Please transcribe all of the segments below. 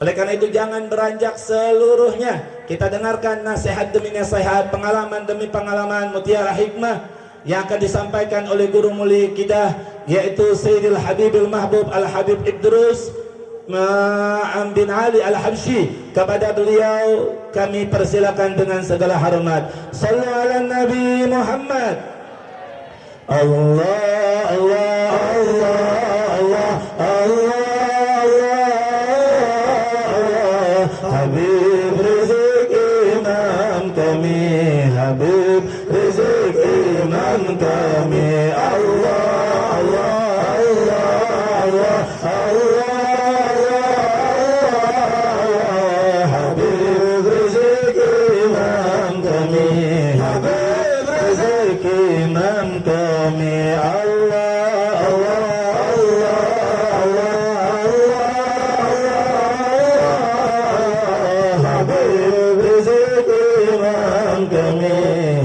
Oleh karena itu jangan beranjak seluruhnya. Kita dengarkan nasihat demi nasihat, pengalaman demi pengalaman, mutiara hikmah yang akan disampaikan oleh guru mulia kita, yaitu Sayyidil Habibul Mahbub Al-Habib Idrus bin Ali Al-Habsyi. Kepada beliau kami persilakan dengan segala hormat. Sallu ala Nabi Muhammad. Allah Allah Allah Allah Allah, Habib Rizik Imam kami, Habib Rizik Imam kami. Allah Allah Allah Allah Allah, Habib Rizik Imam kami, Habib Rizik Imam kami. Allah Allah Allah Allah, Habib Rizik Imam kami,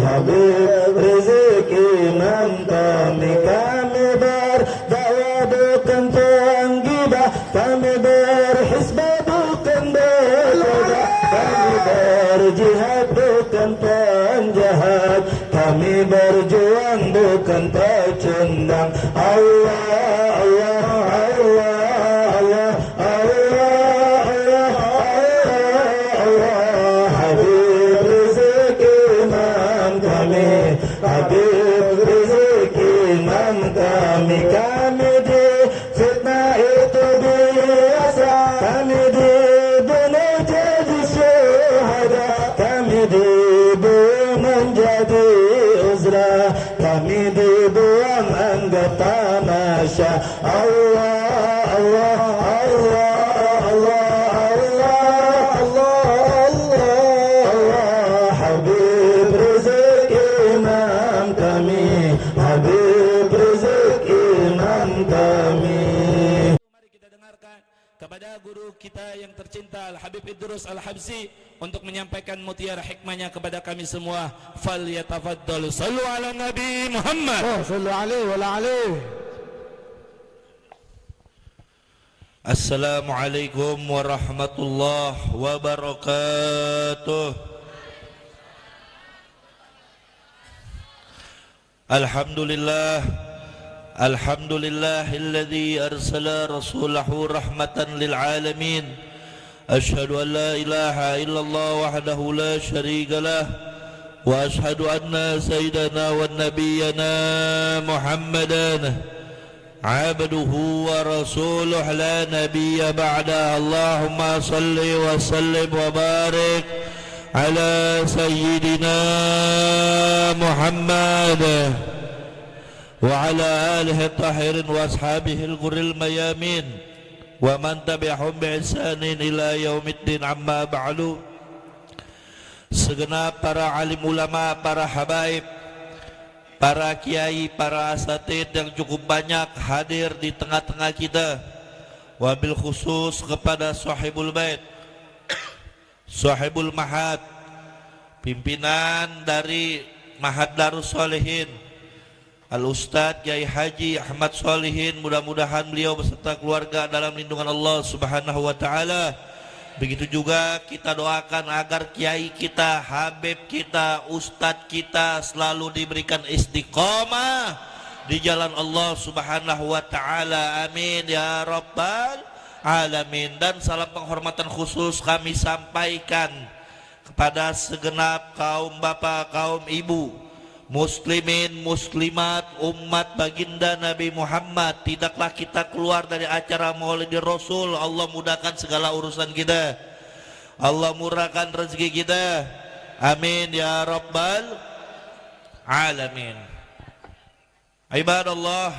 Habib Rizik Imam kami. Kami berdakwah bukan penggibah, kami berhisbah bukan berjahat, kami berjihad bukan penjahat, kami berjuang bukan pecundang. Allah Allah Allah Allah Allah Allah, Habib Rizik Imam kami, Habib Rizik Imam kami. Kami di fitnah itu biasa, kami dibunuh jadi syuhada, kami dibunuh menjadi uzra, kami dibuang anggap tamasya. Allah Allah Allah Allah Allah Allah Allah, Habib Rizik Imam kami, Habib Rizik Imam kami. Mari kita dengarkan kepada guru kita yang tercinta Al-Habib Idrus Al-Habsyi untuk menyampaikan mutiara hikmahnya kepada kami semua. Falyatafaddalu. Sallu ala Nabi Muhammad. Sallu alaihi wa alihi. Assalamualaikum warahmatullahi wabarakatuh. Alhamdulillah, alhamdulillahilladzi arsala rasulahu rahmatan lil alamin. Asyhadu an la ilaha illallah wahdahu la syarika lah, wa asyhadu anna sayyidana wa nabiyyana Muhammadan abduhu wa rasuluh la nabiyya ba'da. Allahumma salli wa sallim wa barik ala sayyidina Muhammad wa ala alihi tahirin wa ashabihi al-ghurril mayamin wa man tabi'ahum bi ihsanin ila yaumiddin. Amma ba'du. Segenap para alim ulama, para habaib, para kiai, para asatid yang cukup banyak hadir di tengah-tengah kita, wabil khusus kepada sahibul bait, sahibul mahad, pimpinan dari Mahad Darus Sholihin, Al-Ustadz Kiai Haji Ahmad Sholihin. Mudah-mudahan beliau beserta keluarga dalam lindungan Allah Subhanahu wa ta'ala. Begitu juga kita doakan agar kiai kita, habib kita, ustadz kita selalu diberikan istiqomah di jalan Allah Subhanahu wa ta'ala. Amin ya rabbal alamin. Dan salam penghormatan khusus kami sampaikan kepada segenap kaum bapak, kaum ibu, muslimin, muslimat, umat baginda Nabi Muhammad. Tidaklah kita keluar dari acara Maulidir Rasul. Allah mudahkan segala urusan kita, Allah murahkan rezeki kita. Amin ya rabbal alamin. Ibadallah,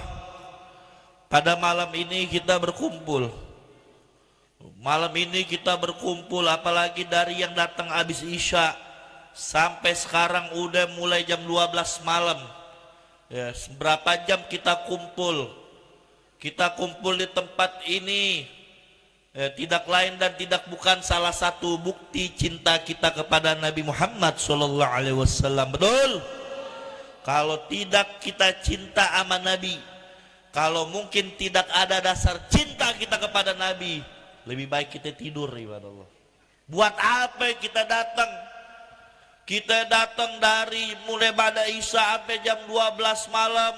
pada malam ini kita berkumpul. Malam ini kita berkumpul, apalagi dari yang datang habis isya sampai sekarang udah mulai jam 12 malam. Ya, berapa jam kita kumpul? Kita kumpul di tempat ini, ya, tidak lain dan tidak bukan salah satu bukti cinta kita kepada Nabi Muhammad SAW. Betul? Kalau tidak kita cinta sama Nabi, kalau mungkin tidak ada dasar cinta kita kepada Nabi, lebih baik kita tidur ibadah Allah. Buat apa kita datang? Kita datang dari mulai pada Isya sampai jam 12 malam,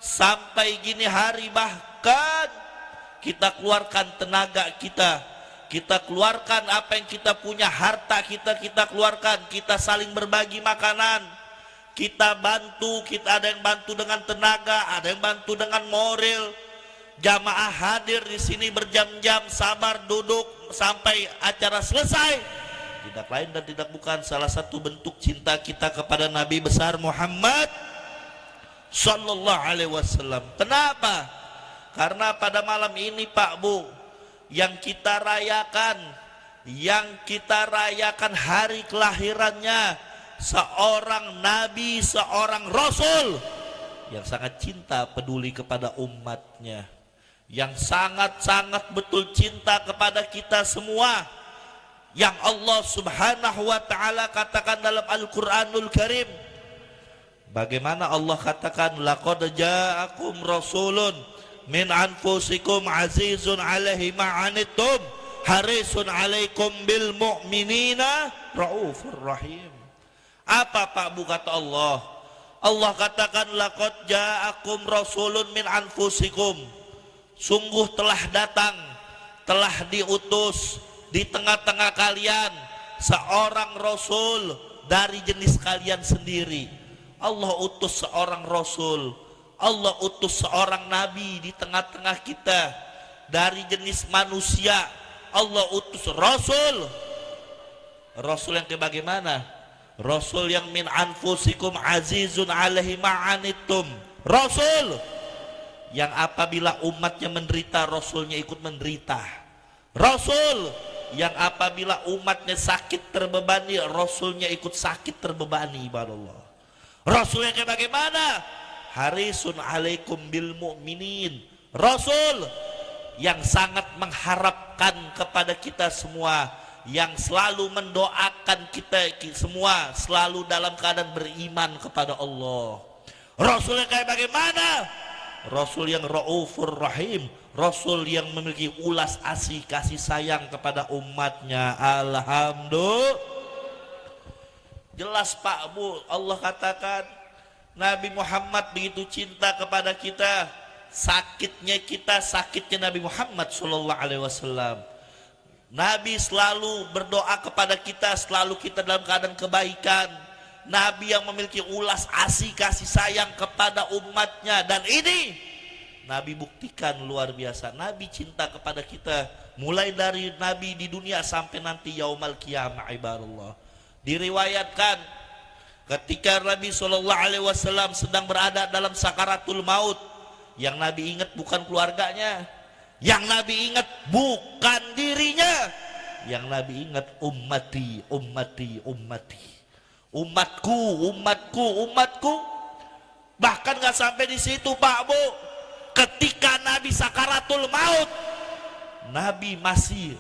sampai gini hari, bahkan kita keluarkan tenaga kita keluarkan apa yang kita punya, harta kita keluarkan, kita saling berbagi makanan, kita bantu, kita ada yang bantu dengan tenaga, ada yang bantu dengan moral. Jamaah hadir di sini berjam-jam, sabar duduk sampai acara selesai. Tidak lain dan tidak bukan salah satu bentuk cinta kita kepada Nabi besar Muhammad Sallallahu Alaihi Wasallam. Kenapa? Karena pada malam ini Pak Bu, yang kita rayakan hari kelahirannya seorang Nabi, seorang Rasul yang sangat cinta peduli kepada umatnya, yang sangat-sangat betul cinta kepada kita semua, yang Allah Subhanahu wa taala katakan dalam Al-Qur'anul Karim. Bagaimana Allah katakan, laqad ja'akum rasulun min anfusikum azizun 'alaihi ma 'anittum harisun 'alaikum bil mu'minina raufur rahim. Apa Pak Bu kata Allah? Allah katakan laqad ja'akum rasulun min anfusikum. Sungguh telah datang, telah diutus di tengah-tengah kalian seorang rasul dari jenis kalian sendiri. Allah utus seorang rasul, Allah utus seorang nabi di tengah-tengah kita dari jenis manusia. Allah utus rasul. Rasul yang kayak bagaimana? Rasul yang min anfusikum azizun alaihi ma'anittum. Rasul yang apabila umatnya menderita, rasulnya ikut menderita. Rasul yang apabila umatnya sakit terbebani, rasulnya ikut sakit terbebani. Ibadah. Rasul yang kayak bagaimana? Harisun alaikum bil mu'minin. Rasul yang sangat mengharapkan kepada kita semua, yang selalu mendoakan kita semua selalu dalam keadaan beriman kepada Allah. Rasul yang kayak bagaimana? Rasul yang raufur rahim, Rasul yang memiliki ulas asih kasih sayang kepada umatnya. Alhamdulillah. Jelas Pak Bu, Allah katakan Nabi Muhammad begitu cinta kepada kita. Sakitnya kita, sakitnya Nabi Muhammad Sallallahu Alaihi Wasallam. Nabi selalu berdoa kepada kita, selalu kita dalam keadaan kebaikan. Nabi yang memiliki ulas asih kasih sayang kepada umatnya, dan ini Nabi buktikan luar biasa. Nabi cinta kepada kita mulai dari Nabi di dunia sampai nanti yaumal qiyamah. Ibadallah. Diriwayatkan ketika Nabi Shallallahu Alaihi Wasallam sedang berada dalam sakaratul maut, yang Nabi ingat bukan keluarganya, yang Nabi ingat bukan dirinya, yang Nabi ingat ummati, ummati, ummati. Umatku, umatku, umatku. Bahkan gak sampai di situ Pak Bu. Ketika Nabi sakaratul maut, Nabi masih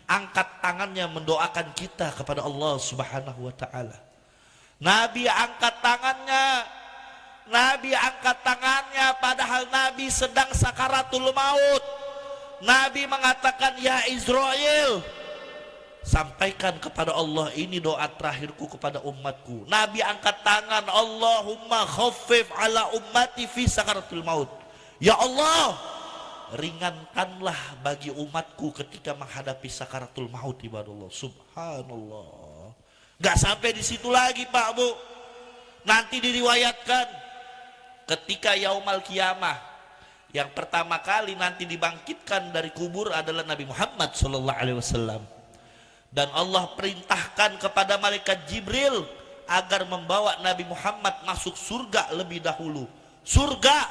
angkat tangannya mendoakan kita kepada Allah Subhanahu wa taala. Nabi angkat tangannya. Nabi angkat tangannya padahal Nabi sedang sakaratul maut. Nabi mengatakan, ya Israel, sampaikan kepada Allah, ini doa terakhirku kepada umatku. Nabi angkat tangan, Allahumma khaffif ala ummati fi sakaratul maut. Ya Allah, ringankanlah bagi umatku ketika menghadapi sakaratul maut. Ibadallah. Subhanallah. Gak sampai di situ lagi Pak Bu. Nanti diriwayatkan ketika yaumal qiyamah, yang pertama kali nanti dibangkitkan dari kubur adalah Nabi Muhammad Sallallahu Alaihi Wasallam. Dan Allah perintahkan kepada malaikat Jibril agar membawa Nabi Muhammad masuk surga lebih dahulu. Surga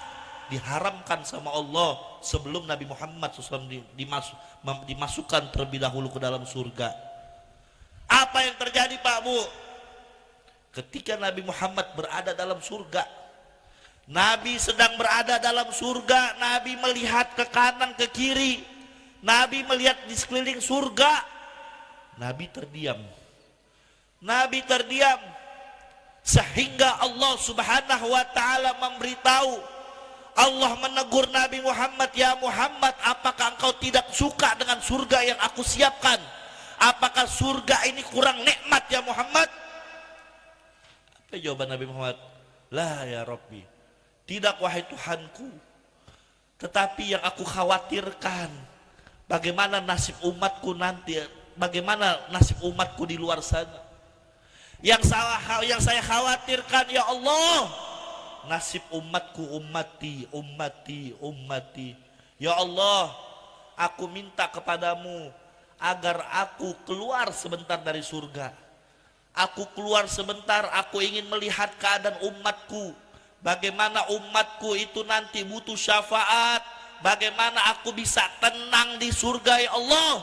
diharamkan sama Allah sebelum Nabi Muhammad SAW dimasukkan terlebih dahulu ke dalam surga. Apa yang terjadi Pak Bu? Ketika Nabi Muhammad berada dalam surga, Nabi sedang berada dalam surga, Nabi melihat ke kanan ke kiri, Nabi melihat di sekeliling surga, Nabi terdiam. Nabi terdiam sehingga Allah Subhanahu wa taala memberitahu, Allah menegur Nabi Muhammad, ya Muhammad, apakah engkau tidak suka dengan surga yang aku siapkan? Apakah surga ini kurang nikmat ya Muhammad? Apa jawaban Nabi Muhammad? La ya Rabbi, tidak wahai Tuhanku, tetapi yang aku khawatirkan bagaimana nasib umatku nanti, bagaimana nasib umatku di luar sana. Yang saya khawatirkan ya Allah, nasib umatku, ummati. Ya Allah, aku minta kepadamu agar aku keluar sebentar dari surga. Aku keluar sebentar, aku ingin melihat keadaan umatku. Bagaimana umatku itu nanti butuh syafaat. Bagaimana aku bisa tenang di surga ya Allah.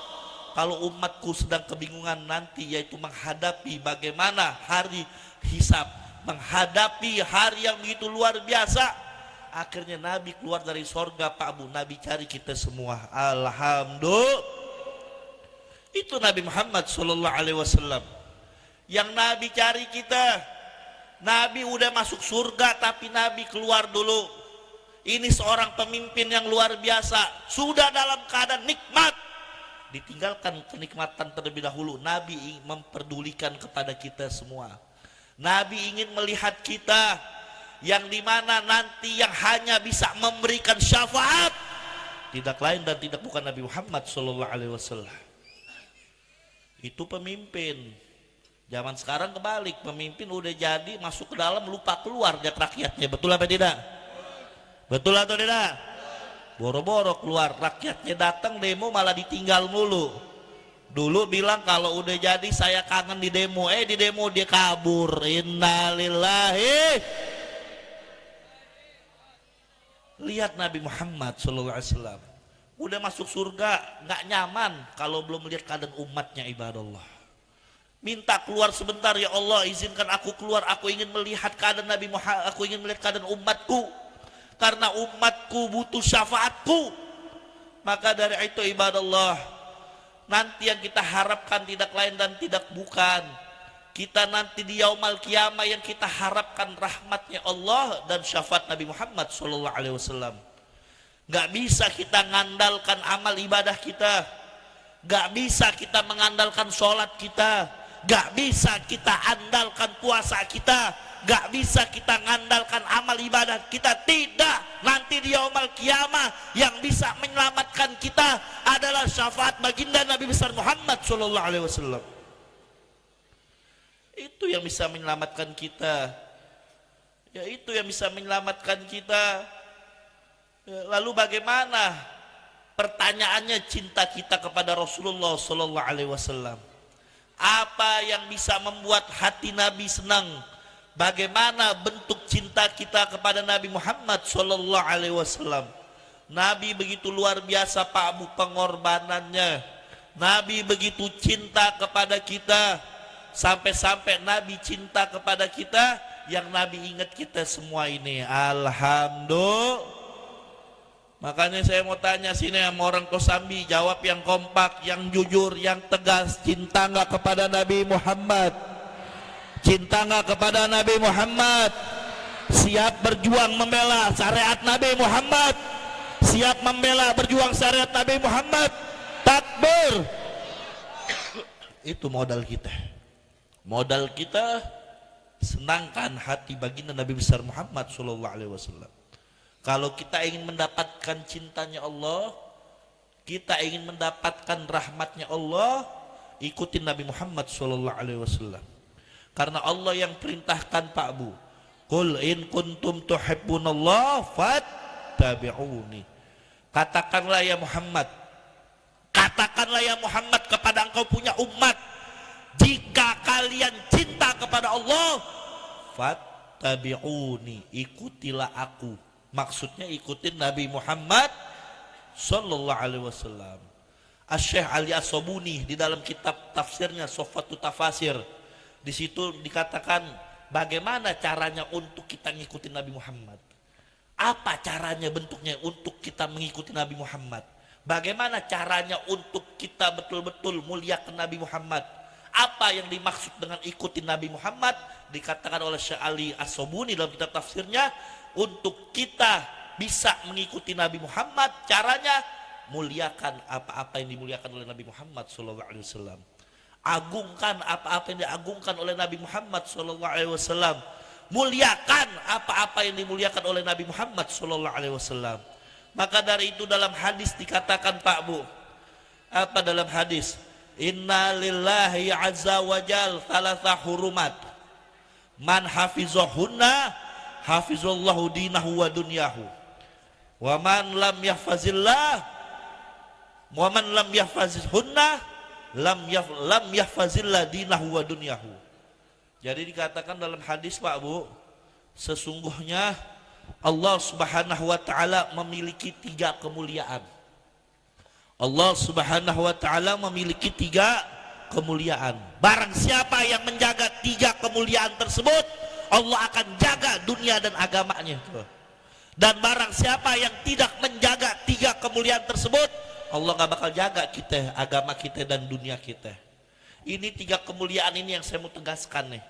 Kalau umatku sedang kebingungan nanti, yaitu menghadapi bagaimana hari hisab, menghadapi hari yang begitu luar biasa. Akhirnya Nabi keluar dari sorga, Pak Bu. Nabi cari kita semua. Alhamdulillah. Itu Nabi Muhammad SAW. Yang Nabi cari kita. Nabi udah masuk surga, tapi Nabi keluar dulu. Ini seorang pemimpin yang luar biasa. Sudah dalam keadaan nikmat, ditinggalkan kenikmatan terlebih dahulu. Nabi ingin memperdulikan kepada kita semua. Nabi ingin melihat kita yang dimana nanti yang hanya bisa memberikan syafaat tidak lain dan tidak bukan Nabi Muhammad SAW. Itu pemimpin. Zaman sekarang kebalik, pemimpin udah jadi masuk ke dalam lupa keluar lihat rakyatnya. Betul apa tidak? Betul atau tidak? Boro-boro keluar, rakyatnya datang demo malah ditinggal mulu. Dulu bilang kalau udah jadi saya kangen di demo, di demo dia kabur. Innalillahi. Lihat Nabi Muhammad SAW, udah masuk surga nggak nyaman kalau belum melihat keadaan umatnya, ibadallah. Minta keluar sebentar, ya Allah izinkan aku keluar, aku ingin melihat keadaan Nabi Muhammad, aku ingin melihat keadaan umatku. Karena umatku butuh syafaatku. Maka dari itu ibadallah, nanti yang kita harapkan tidak lain dan tidak bukan, kita nanti di yaumal qiyamah yang kita harapkan rahmatnya Allah dan syafaat Nabi Muhammad SAW. Gak bisa kita mengandalkan amal ibadah kita, gak bisa kita mengandalkan sholat kita, gak bisa kita andalkan puasa kita, gak bisa kita mengandalkan amal ibadah kita. Tidak, nanti di yaumal qiyamah yang bisa menyelamatkan kita adalah syafaat baginda Nabi besar Muhammad SAW. Itu yang bisa menyelamatkan kita. Ya, itu yang bisa menyelamatkan kita. Ya, lalu bagaimana pertanyaannya cinta kita kepada Rasulullah SAW? Apa yang bisa membuat hati Nabi senang? Bagaimana bentuk cinta kita kepada Nabi Muhammad SAW? Nabi begitu luar biasa Pak Bu pengorbanannya. Nabi begitu cinta kepada kita, sampai-sampai Nabi cinta kepada kita yang Nabi ingat kita semua ini. Alhamdulillah. Makanya saya mau tanya sini sama orang Kosambi, jawab yang kompak, yang jujur, yang tegas. Cinta nggak kepada Nabi Muhammad? Cinta nggak kepada Nabi Muhammad? Siap berjuang membela syariat Nabi Muhammad? Siap membela berjuang syariat Nabi Muhammad? Takbir. Itu modal kita. Modal kita senangkan hati baginda Nabi besar Muhammad SAW. Kalau kita ingin mendapatkan cintanya Allah, kita ingin mendapatkan rahmatnya Allah, ikutin Nabi Muhammad SAW. Karena Allah yang perintahkan Pak Bu, qul in kuntum tuhibbunallah fattabi'uni. Katakanlah ya Muhammad, katakanlah ya Muhammad kepada engkau punya umat, jika kalian cinta kepada Allah, fattabi'uni, ikutilah aku. Maksudnya ikutin Nabi Muhammad sallallahu alaihi wasallam. Asy-Syaikh Ali As-Sabuni di dalam kitab tafsirnya Sofatu Tafasir, di situ dikatakan bagaimana caranya untuk kita ngikutin Nabi Muhammad. Apa caranya, bentuknya untuk kita mengikuti Nabi Muhammad? Bagaimana caranya untuk kita betul-betul muliakan Nabi Muhammad? Apa yang dimaksud dengan ikutin Nabi Muhammad? Dikatakan oleh Syekh Ali As-Sabuni dalam kitab tafsirnya, untuk kita bisa mengikuti Nabi Muhammad, caranya muliakan apa-apa yang dimuliakan oleh Nabi Muhammad SAW. Agungkan apa-apa yang diagungkan oleh Nabi Muhammad SAW. Muliakan apa-apa yang dimuliakan oleh Nabi Muhammad SAW. Maka dari itu dalam hadis dikatakan Pak Bu, apa dalam hadis? Inna lillahi azza wa jal thalatha hurumat. Man hafizahunna hafizallahu dinahu wa dunyahu. Wa man lam yahfazillah wa man lam yahfazihunna lam yahfazillah dinahu wa dunyahu. Jadi dikatakan dalam hadis Pak Bu, sesungguhnya Allah Subhanahu wa taala memiliki 3 kemuliaan. Allah Subhanahu wa taala memiliki 3 kemuliaan. Barang siapa yang menjaga 3 kemuliaan tersebut, Allah akan jaga dunia dan agamanya. Dan barang siapa yang tidak menjaga 3 kemuliaan tersebut, Allah gak bakal jaga kita, agama kita dan dunia kita. Ini 3 kemuliaan ini yang saya mau tegaskan nih.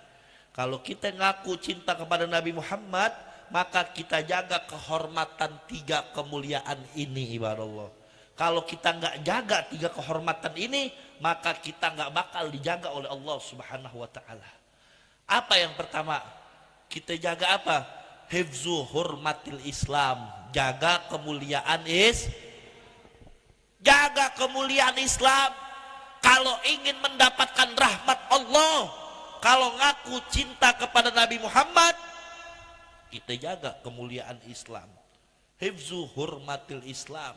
Kalau kita ngaku cinta kepada Nabi Muhammad, maka kita jaga kehormatan 3 kemuliaan ini, ibadallah. Kalau kita nggak jaga 3 kehormatan ini, maka kita nggak bakal dijaga oleh Allah Subhanahu wa taala. Apa yang pertama? Kita jaga apa? Hifzu hurmatil Islam. Jaga kemuliaan jaga kemuliaan Islam. Kalau ingin mendapatkan rahmat Allah, kalau ngaku cinta kepada Nabi Muhammad, kita jaga kemuliaan Islam. Hifzu hurmatil Islam.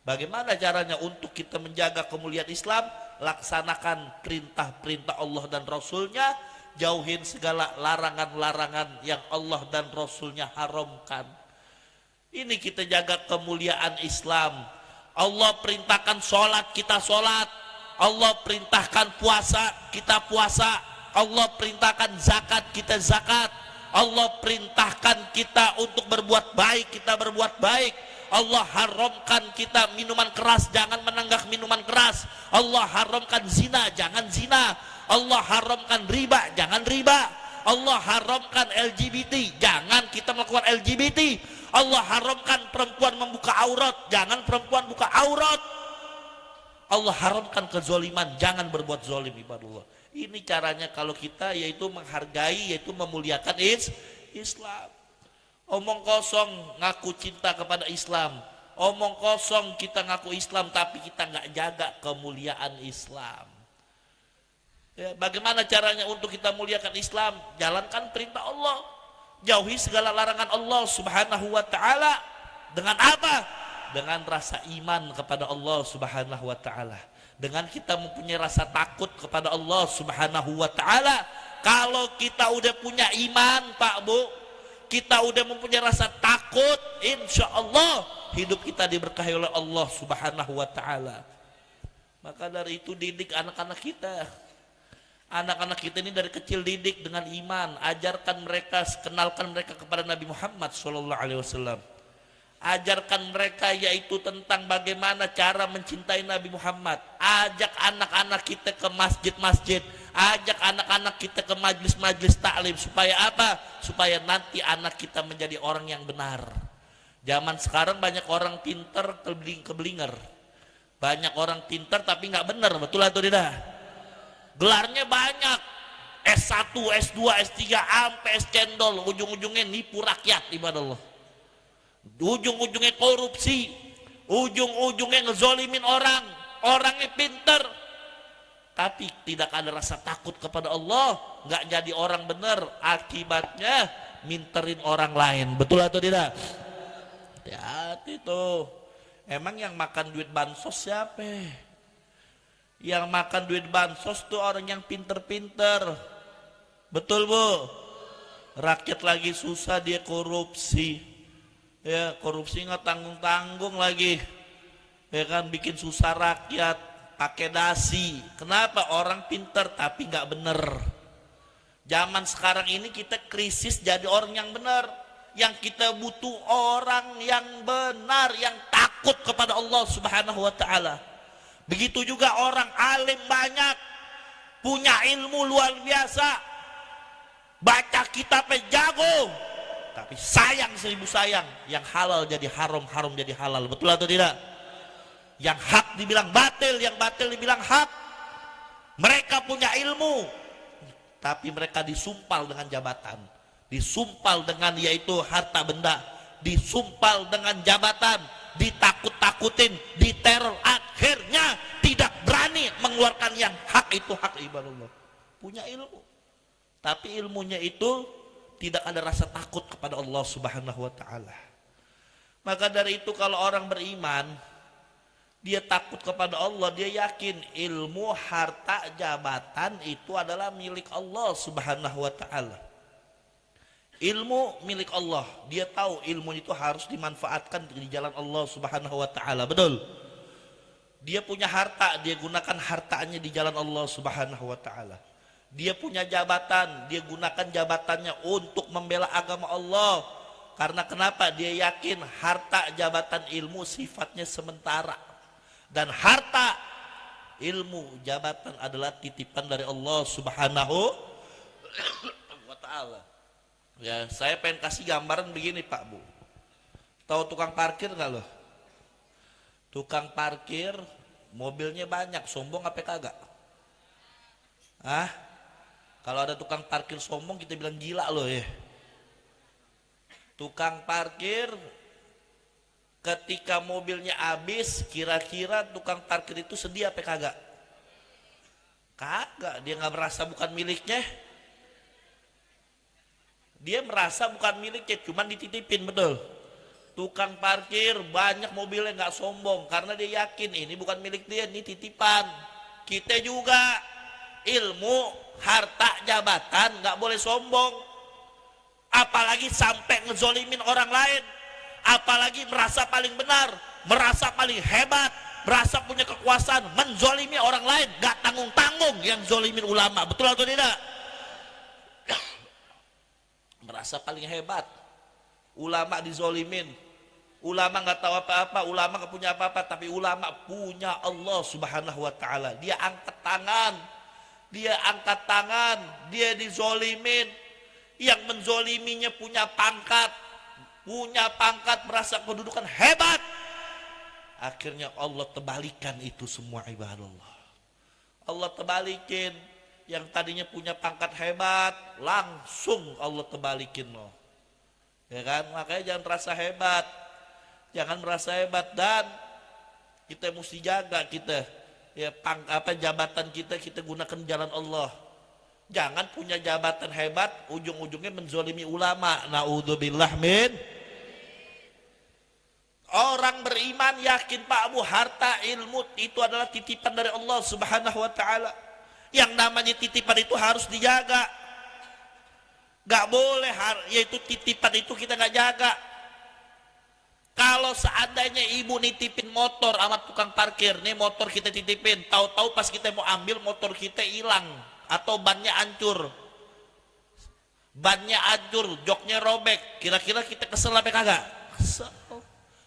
Bagaimana caranya untuk kita menjaga kemuliaan Islam? Laksanakan perintah-perintah Allah dan Rasulnya, jauhin segala larangan-larangan yang Allah dan Rasulnya haramkan. Ini kita jaga kemuliaan Islam. Allah perintahkan sholat, kita sholat. Allah perintahkan puasa, kita puasa. Allah perintahkan zakat, kita zakat. Allah perintahkan kita untuk berbuat baik, kita berbuat baik. Allah haramkan kita minuman keras, jangan menenggak minuman keras. Allah haramkan zina, jangan zina. Allah haramkan riba, jangan riba. Allah haramkan LGBT, jangan kita melakukan LGBT. Allah haramkan perempuan membuka aurat, jangan perempuan buka aurat. Allah haramkan kezoliman, jangan berbuat zolim, ibadullah. Ini caranya kalau kita, yaitu menghargai, yaitu memuliakan Islam. Omong kosong ngaku cinta kepada Islam, omong kosong kita ngaku Islam tapi kita nggak jaga kemuliaan Islam. Ya, bagaimana caranya untuk kita muliakan Islam? Jalankan perintah Allah, jauhi segala larangan Allah Subhanahu wa taala. Dengan apa? Dengan rasa iman kepada Allah Subhanahu wa taala. Dengan kita mempunyai rasa takut kepada Allah Subhanahu wa taala. Kalau kita udah punya iman, Pak Bu, kita udah mempunyai rasa takut, insya Allah hidup kita diberkahi oleh Allah Subhanahu wa taala. Maka dari itu didik anak-anak kita. Anak-anak kita ini dari kecil didik dengan iman, ajarkan mereka, kenalkan mereka kepada Nabi Muhammad SAW. Ajarkan mereka yaitu tentang bagaimana cara mencintai Nabi Muhammad. Ajak anak-anak kita ke masjid-masjid, ajak anak-anak kita ke majlis-majlis taklim. Supaya apa? Supaya nanti anak kita menjadi orang yang benar. Zaman sekarang banyak orang pinter kebelinger. Banyak orang pinter tapi nggak benar, betul atau tidak? Gelarnya banyak, S1, S2, S3, sampai S cendol, ujung-ujungnya nipu rakyat, ibadallah. Ujung-ujungnya korupsi, ujung-ujungnya ngezolimin orang. Orangnya pinter tapi tidak ada rasa takut kepada Allah, nggak jadi orang benar, akibatnya minterin orang lain, betul atau tidak? Hati-hati tuh. Emang yang makan duit bansos siapa? Yang makan duit bansos tuh orang yang pinter-pinter, betul Bu? Rakyat lagi susah dia korupsi. Ya, korupsi nggak tanggung-tanggung lagi, ya kan, bikin susah rakyat, pakai dasi. Kenapa? Orang pinter tapi nggak bener. Zaman sekarang ini kita krisis jadi orang yang benar. Yang kita butuh orang yang benar, yang takut kepada Allah Subhanahu wa taala. Begitu juga orang alim banyak, punya ilmu luar biasa, baca kitabnya jago, tapi sayang 1000 sayang. Yang halal jadi haram, haram jadi halal. Betul atau tidak? Yang hak dibilang batil, yang batil dibilang hak. Mereka punya ilmu, tapi mereka disumpal dengan jabatan, disumpal dengan yaitu harta benda, disumpal dengan jabatan, ditakut-takutin, diteror, akhirnya tidak berani mengeluarkan yang hak. Itu hak ibadullah. Punya ilmu, tapi ilmunya itu tidak ada rasa takut kepada Allah Subhanahu wa taala. Maka dari itu kalau orang beriman, dia takut kepada Allah, dia yakin ilmu, harta, jabatan itu adalah milik Allah Subhanahu wa taala. Ilmu milik Allah, dia tahu ilmu itu harus dimanfaatkan di jalan Allah Subhanahu wa taala. Betul? Dia punya harta, dia gunakan hartanya di jalan Allah Subhanahu wa taala. Dia punya jabatan, dia gunakan jabatannya untuk membela agama Allah. Karena kenapa? Dia yakin harta, jabatan, ilmu sifatnya sementara. Dan harta, ilmu, jabatan adalah titipan dari Allah Subhanahu wa taala. Ya, saya pengen kasih gambaran begini Pak Bu. Tahu tukang parkir nggak loh? Tukang parkir mobilnya banyak, sombong apa kagak? Ah? Kalau ada tukang parkir sombong kita bilang gila loh ya. Tukang parkir ketika mobilnya habis, kira-kira tukang parkir itu sedih apa kagak? Kagak, dia nggak merasa bukan miliknya. Dia merasa bukan miliknya, cuman dititipin, betul. Tukang parkir banyak mobilnya nggak sombong karena dia yakin ini bukan milik dia, ini titipan. Kita juga ilmu, harta, jabatan nggak boleh sombong, apalagi sampai ngezolimin orang lain, apalagi merasa paling benar, merasa paling hebat, merasa punya kekuasaan, menzolimi orang lain, nggak tanggung-tanggung yang zolimin ulama. Betul atau tidak? Merasa paling hebat, ulama dizolimin, ulama nggak tahu apa-apa, ulama nggak punya apa-apa, tapi ulama punya Allah Subhanahu wa taala. Dia angkat tangan, dia dizolimin, yang menzoliminya punya pangkat merasa kedudukan hebat, akhirnya Allah tebalikan itu semua ibadallah. Allah tebalikin, yang tadinya punya pangkat hebat langsung Allah tebalikin loh, ya kan? Makanya jangan merasa hebat, dan kita mesti jaga ya jabatan kita gunakan jalan Allah. Jangan punya jabatan hebat ujung-ujungnya menzolimi ulama. Naudzubillah min. Orang beriman yakin Pak Abu, harta, ilmu itu adalah titipan dari Allah Subhanahu wa taala. Yang namanya titipan itu harus dijaga. Gak boleh yaitu titipan itu kita gak jaga. Kalau seandainya ibu nitipin motor sama tukang parkir, nih motor kita titipin, tahu-tahu pas kita mau ambil motor kita hilang atau bannya hancur, joknya robek, kira-kira kita kesel apa kagak? Kesel.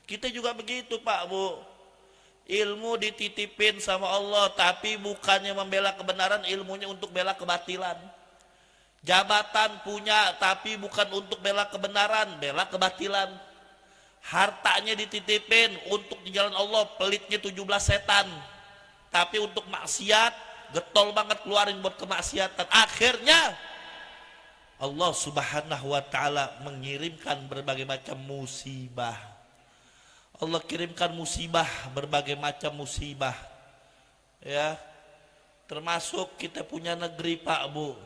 Kita juga begitu Pak Bu. Ilmu dititipin sama Allah, tapi bukannya membela kebenaran, ilmunya untuk bela kebatilan. Jabatan punya, tapi bukan untuk bela kebenaran, bela kebatilan. Hartanya dititipin untuk di jalan Allah, pelitnya 17 setan, tapi untuk maksiat getol banget keluarin buat kemaksiatan. Akhirnya Allah Subhanahu wa taala mengirimkan berbagai macam musibah. Allah kirimkan musibah, berbagai macam musibah, ya, termasuk kita punya negeri Pak Bu.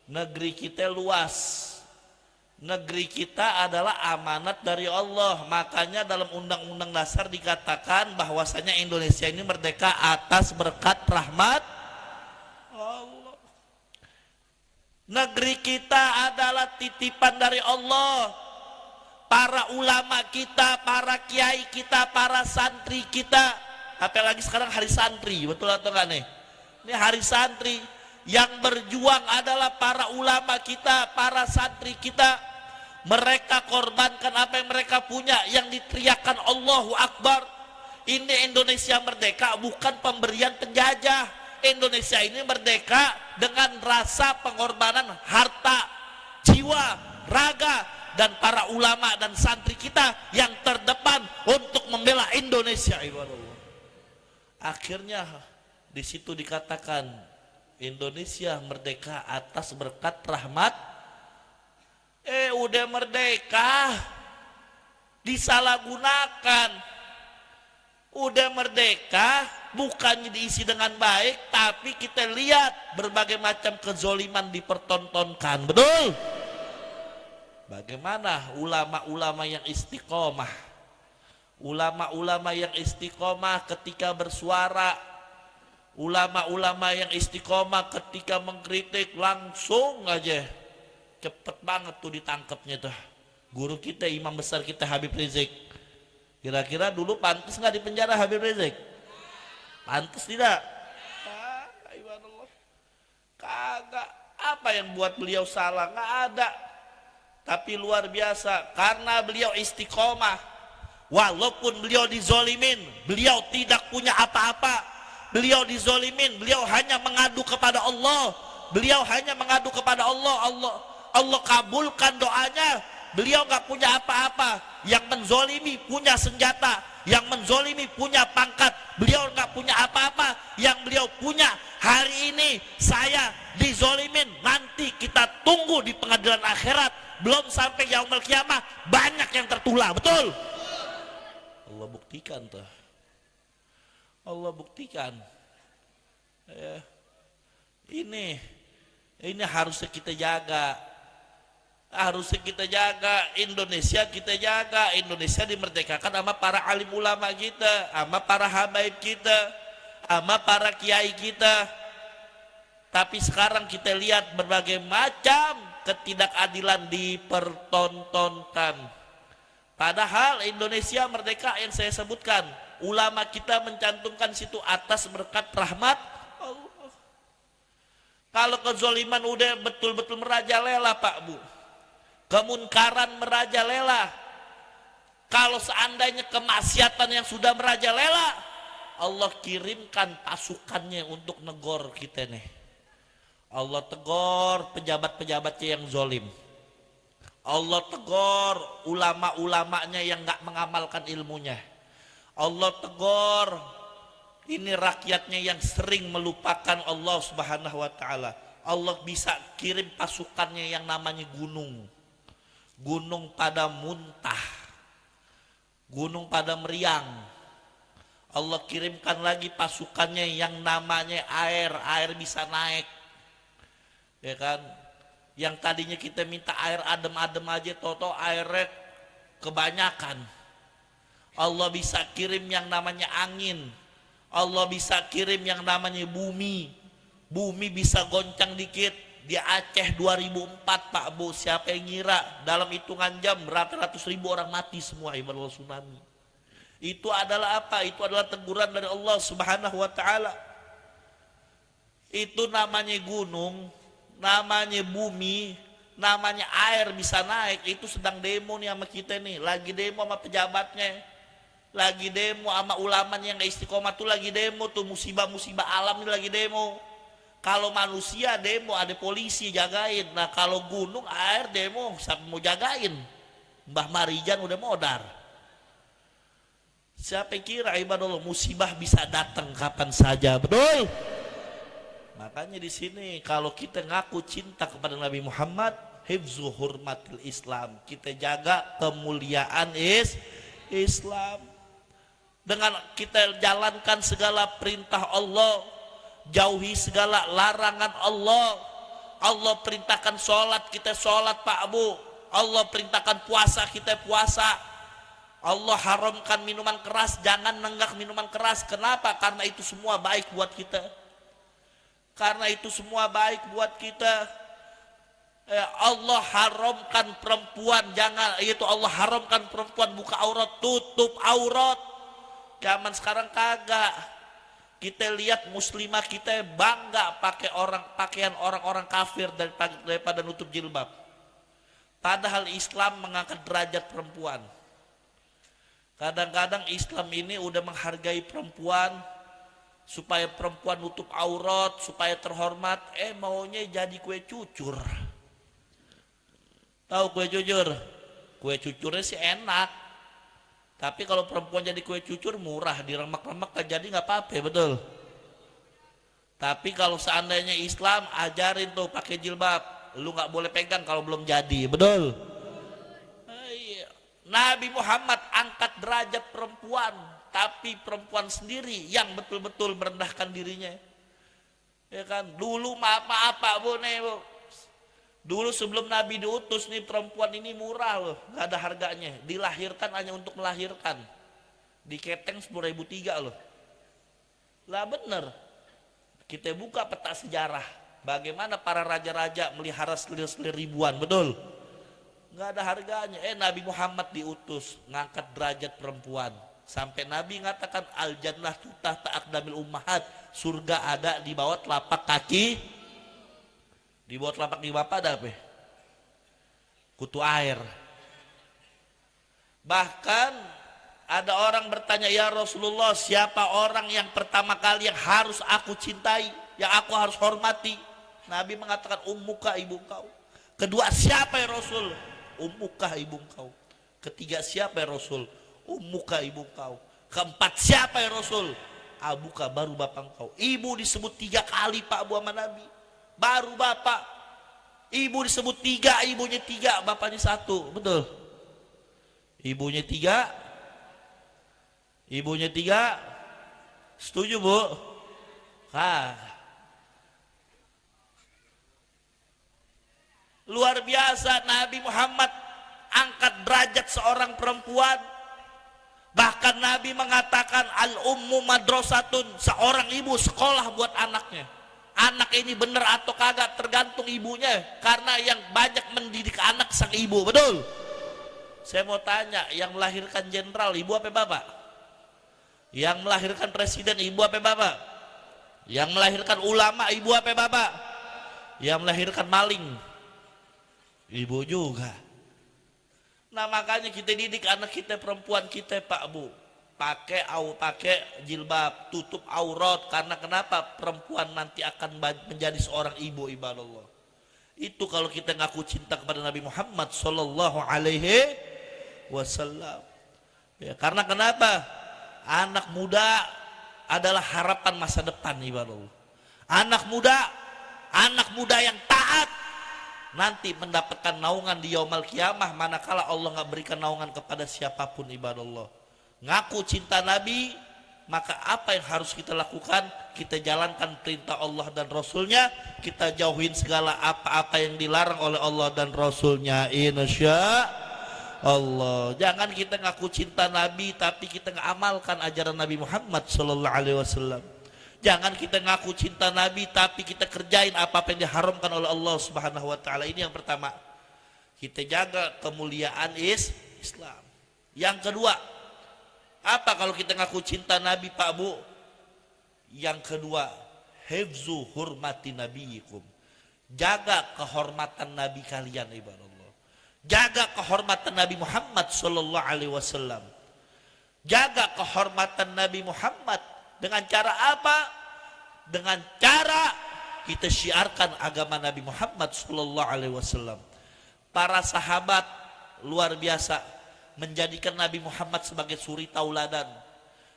Negeri kita luas, negeri kita adalah amanat dari Allah. Makanya dalam undang-undang dasar dikatakan bahwasanya Indonesia ini merdeka atas berkat rahmat Allah. Negeri kita adalah titipan dari Allah. Para ulama kita, para kiai kita, para santri kita, apalagi sekarang hari santri, betul atau enggak nih? Ini hari santri. Yang berjuang adalah para ulama kita, para santri kita. Mereka korbankan apa yang mereka punya, yang diteriakan Allahu Akbar. Ini Indonesia merdeka bukan pemberian penjajah. Indonesia ini merdeka dengan rasa pengorbanan harta, jiwa, raga, dan para ulama dan santri kita yang terdepan untuk membela Indonesia. Akhirnya di situ dikatakan Indonesia merdeka atas berkat rahmat. Udah merdeka disalahgunakan. Udah merdeka bukannya diisi dengan baik, tapi kita lihat berbagai macam kezoliman dipertontonkan. Betul? Bagaimana ulama-ulama yang istiqomah? Ulama-ulama yang istiqomah ketika bersuara, ulama-ulama yang istiqomah ketika mengkritik langsung aja cepet banget tuh ditangkapnya tuh. Guru kita, imam besar kita Habib Rizik, kira-kira dulu pantas nggak dipenjara Habib Rizik? Pantas tidak? Kagak. Apa yang buat beliau salah? Nggak ada. Tapi luar biasa karena beliau istiqomah. Walaupun beliau dizolimin, beliau tidak punya apa-apa. Beliau dizolimin, beliau hanya mengadu kepada Allah. Beliau hanya mengadu kepada Allah. Allah kabulkan doanya. Beliau nggak punya apa-apa. Yang menzolimi punya senjata, yang menzolimi punya pangkat. Beliau nggak punya apa-apa. Yang beliau punya hari ini saya dizolimin, nanti kita tunggu di pengadilan akhirat. Belum sampai yaumul kiamah banyak yang tertulah. Betul? Allah buktikan tuh. Allah buktikan. Ini harusnya kita jaga. Harusnya kita jaga Indonesia, kita jaga Indonesia dimerdekakan sama para alim ulama kita, sama para habaib kita, sama para kiai kita. Tapi sekarang kita lihat berbagai macam ketidakadilan dipertontonkan. Padahal Indonesia merdeka yang saya sebutkan, ulama kita mencantumkan situ atas berkat rahmat Allah. Kalau kezoliman udah betul-betul merajalela Pak Bu, kemunkaran merajalela, kalau seandainya kemaksiatan yang sudah merajalela, Allah kirimkan pasukannya untuk negor kita nih. Allah tegur pejabat-pejabatnya yang zolim. Allah tegur ulama-ulamanya yang nggak mengamalkan ilmunya. Allah tegur ini rakyatnya yang sering melupakan Allah Subhanahu wa taala. Allah bisa kirim pasukannya yang namanya gunung. Gunung pada muntah, gunung pada meriang. Allah kirimkan lagi pasukannya yang namanya air. Air bisa naik, ya kan? Yang tadinya kita minta air adem-adem aja, toto airnya kebanyakan. Allah bisa kirim yang namanya angin. Allah bisa kirim yang namanya bumi. Bumi bisa goncang dikit. Di Aceh 2004 Pak Bu, siapa yang ngira dalam hitungan jam berapa ratus ribu orang mati semua ibarat tsunami. Itu adalah apa? Itu adalah teguran dari Allah Subhanahu wa taala. Itu namanya gunung, namanya bumi, namanya air bisa naik. Itu sedang demo nih sama kita nih, lagi demo sama pejabatnya, lagi demo sama ulamanya yang istiqomah tuh, lagi demo tuh, musibah-musibah alam ini lagi demo. Kalau manusia demo ada polisi jagain. Nah kalau gunung air demo siapa mau jagain? Mbah Marijan udah modar. Siapa kira ibadallah musibah bisa datang kapan saja? Betul? Makanya di sini kalau kita ngaku cinta kepada Nabi Muhammad, hifzu hurmatil Islam, kita jaga kemuliaan Islam. Dengan kita jalankan segala perintah Allah, jauhi segala larangan Allah. Allah perintahkan sholat, kita sholat Pak Bu. Allah perintahkan puasa, kita puasa. Allah haramkan minuman keras, jangan nenggak minuman keras. Kenapa? Karena itu semua baik buat kita. Karena itu semua baik buat kita. Allah haramkan perempuan, jangan, itu Allah haramkan perempuan buka aurat, tutup aurat. Zaman sekarang kagak. Kita lihat muslimah kita bangga pakai pakaian orang-orang kafir daripada nutup jilbab. Padahal Islam mengangkat derajat perempuan. Kadang-kadang Islam ini udah menghargai perempuan, supaya perempuan nutup aurat, supaya terhormat. Maunya jadi kue cucur. Tahu kue cucur? Kue cucurnya sih enak. Tapi kalau perempuan jadi kue cucur murah, diremek-remek kan jadi nggak apa-apa, betul. Tapi kalau seandainya Islam ajarin tuh pakai jilbab, lu nggak boleh pegang kalau belum jadi, betul. Iya. Nabi Muhammad angkat derajat perempuan, tapi perempuan sendiri yang betul-betul merendahkan dirinya. Ya kan, dulu maaf Pak Bu nih Bu. Dulu sebelum Nabi diutus nih perempuan ini murah loh, nggak ada harganya. Dilahirkan hanya untuk melahirkan. Diketeng 10.003 loh. Lah bener. Kita buka peta sejarah. Bagaimana para raja-raja melihara selir-selir ribuan, betul? Nggak ada harganya. Nabi Muhammad diutus ngangkat derajat perempuan. Sampai Nabi ngatakan al jannah tahta aqdamil ummahat. Surga ada di bawah telapak kaki. Di bawah telapak kaki bapak ada apa? Kutu air. Bahkan ada orang bertanya, ya Rasulullah, siapa orang yang pertama kali yang harus aku cintai, yang aku harus hormati? Nabi mengatakan ummuka, ibu kau. Kedua, siapa ya Rasul? Ummuka, ibu kau. Ketiga, siapa ya Rasul? Ummuka, ibu kau. Keempat, siapa ya Rasul? Abuka, baru bapak kau. Ibu disebut 3 kali Pak Bu sama Nabi. Baru bapak. Ibu disebut 3, ibunya 3, bapaknya 1, betul. Ibunya 3, ibunya 3. Setuju Bu? Luar biasa Nabi Muhammad angkat derajat seorang perempuan. Bahkan Nabi mengatakan al-ummu madrasatun, seorang ibu sekolah buat anaknya. Anak ini bener atau kagak tergantung ibunya, karena yang banyak mendidik anak sang ibu, betul. Saya mau tanya, yang melahirkan jenderal ibu apa bapak? Yang melahirkan presiden ibu apa bapak? Yang melahirkan ulama ibu apa bapak? Yang melahirkan maling ibu juga. Nah makanya kita didik anak kita, perempuan kita Pak Bu, pakai jilbab, tutup aurat. Karena kenapa? Perempuan nanti akan menjadi seorang ibu, ibadallah. Itu kalau kita ngaku cinta kepada Nabi Muhammad sallallahu alaihi wasallam. Ya, karena kenapa? Anak muda adalah harapan masa depan, ibadallah. Anak muda yang taat nanti mendapatkan naungan di yaumul kiamah, manakala Allah nggak berikan naungan kepada siapapun, ibadallah. Ngaku cinta Nabi, maka apa yang harus kita lakukan? Kita jalankan perintah Allah dan Rasulnya, kita jauhin segala apa-apa yang dilarang oleh Allah dan Rasulnya, insya Allah. Jangan kita ngaku cinta Nabi tapi kita nggak amalkan ajaran Nabi Muhammad sallallahu alaihi wasallam. Jangan kita ngaku cinta Nabi tapi kita kerjain apa-apa yang diharamkan oleh Allah Subhanahu wa taala. Ini yang pertama. Kita jaga kemuliaan Islam. Yang kedua, apa kalau kita ngaku cinta Nabi Pak Bu? Yang kedua, hifzu hurmati nabiyikum. Jaga kehormatan Nabi kalian, ibadallah. Jaga kehormatan Nabi Muhammad sallallahu alaihi wasallam. Jaga kehormatan Nabi Muhammad dengan cara apa? Dengan cara kita syiarkan agama Nabi Muhammad sallallahu alaihi wasallam. Para sahabat luar biasa menjadikan Nabi Muhammad sebagai suri tauladan.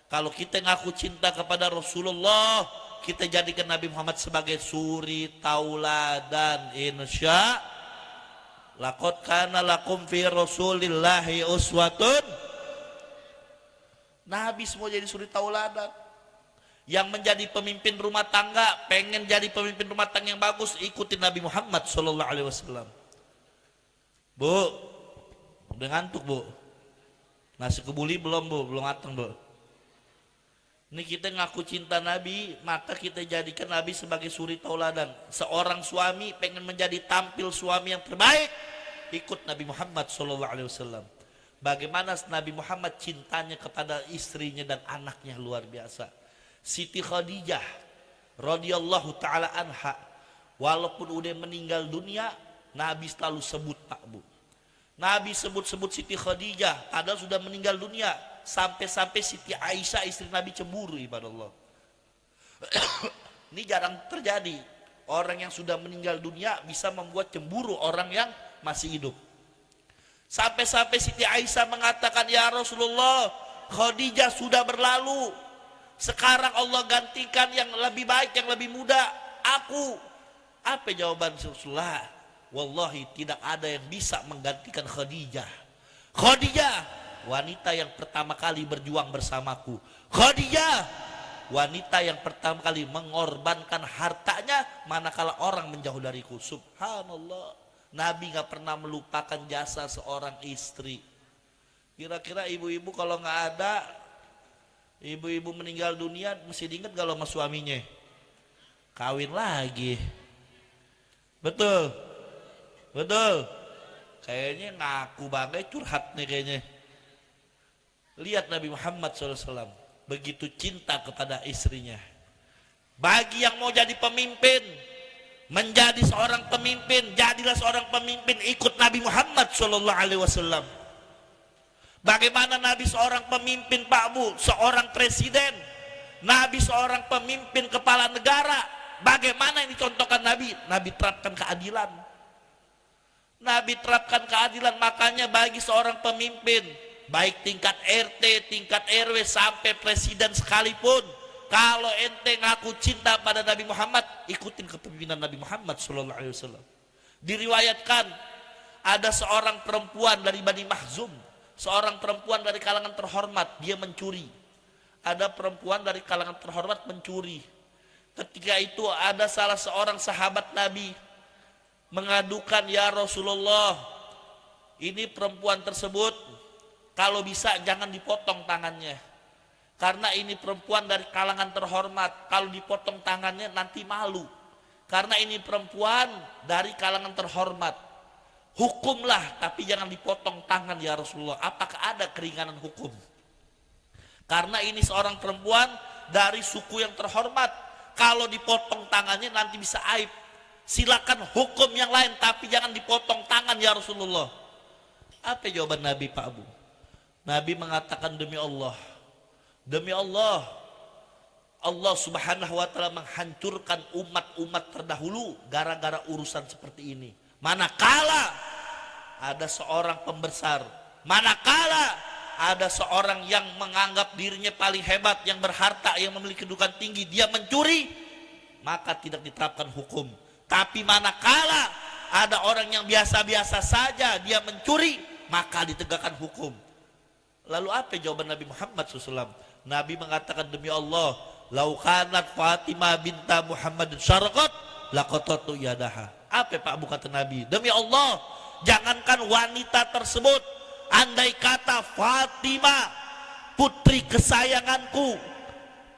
Kalau kita ngaku cinta kepada Rasulullah, kita jadikan Nabi Muhammad sebagai suri tauladan, insya. Laqad kana lakum fi Rasulillahi uswatun. Nabi semua jadi suri tauladan. Yang menjadi pemimpin rumah tangga, pengen jadi pemimpin rumah tangga yang bagus, ikutin Nabi Muhammad sallallahu alaihi wasallam. Bu, udah ngantuk Bu? Nasi kebuli belum Bu? Belum matang Bu? Ini kita ngaku cinta Nabi, maka kita jadikan Nabi sebagai suri tauladan. Seorang suami pengen menjadi tampil suami yang terbaik, ikut Nabi Muhammad SAW. Bagaimana Nabi Muhammad cintanya kepada istrinya dan anaknya luar biasa. Siti Khadijah radhiyallahu taala anha, walaupun udah meninggal dunia, Nabi selalu sebut Pak Bu. Nabi sebut-sebut Siti Khadijah padahal sudah meninggal dunia. Sampai-sampai Siti Aisyah istri Nabi cemburu, ibadallah. Ini jarang terjadi. Orang yang sudah meninggal dunia bisa membuat cemburu orang yang masih hidup. Sampai-sampai Siti Aisyah mengatakan, ya Rasulullah, Khadijah sudah berlalu. Sekarang Allah gantikan yang lebih baik, yang lebih muda, aku. Apa jawaban Rasulullah? Wallahi tidak ada yang bisa menggantikan Khadijah. Khadijah, wanita yang pertama kali berjuang bersamaku. Khadijah, wanita yang pertama kali mengorbankan hartanya manakala orang menjauh dariku. Subhanallah. Nabi gak pernah melupakan jasa seorang istri. Kira-kira ibu-ibu kalau gak ada, ibu-ibu meninggal dunia mesti diingat kalau sama suaminya kawin lagi. Betul? Betul? Kayaknya ngaku banget, curhat nih kayaknya. Lihat Nabi Muhammad SAW begitu cinta kepada istrinya. Bagi yang mau jadi pemimpin, menjadi seorang pemimpin, jadilah seorang pemimpin, ikut Nabi Muhammad SAW. Bagaimana Nabi seorang pemimpin, Pak Bu, seorang presiden, Nabi seorang pemimpin kepala negara. Bagaimana ini contohkan Nabi? Nabi terapkan keadilan. Nabi terapkan keadilan, makanya bagi seorang pemimpin, baik tingkat RT, tingkat RW, sampai presiden sekalipun, kalau ente ngaku cinta pada Nabi Muhammad, ikutin kepemimpinan Nabi Muhammad SAW. Diriwayatkan ada seorang perempuan dari Bani Mahzum, seorang perempuan dari kalangan terhormat, dia mencuri. Ada perempuan dari kalangan terhormat mencuri. Ketika itu ada salah seorang sahabat Nabi mengadukan, ya Rasulullah, ini perempuan tersebut kalau bisa jangan dipotong tangannya, karena ini perempuan dari kalangan terhormat, kalau dipotong tangannya nanti malu, karena ini perempuan dari kalangan terhormat. Hukumlah tapi jangan dipotong tangan ya Rasulullah. Apakah ada keringanan hukum? Karena ini seorang perempuan dari suku yang terhormat, kalau dipotong tangannya nanti bisa aib. Silakan hukum yang lain tapi jangan dipotong tangan ya Rasulullah. Apa jawaban Nabi, Pak Abu? Nabi mengatakan, demi Allah, demi Allah, Allah Subhanahu wa ta'ala menghancurkan umat-umat terdahulu gara-gara urusan seperti ini. Manakala ada seorang pembesar, manakala ada seorang yang menganggap dirinya paling hebat, yang berharta, yang memiliki kedudukan tinggi, dia mencuri, maka tidak diterapkan hukum. Tapi manakala ada orang yang biasa-biasa saja dia mencuri, maka ditegakkan hukum. Lalu apa jawaban Nabi Muhammad SAW? Nabi mengatakan, demi Allah, lau kanat Fatimah binta Muhammad syarqat laqatatu yadaha. Apa Pak Bu kata Nabi? Demi Allah, jangankan wanita tersebut, andai kata Fatimah, putri kesayanganku,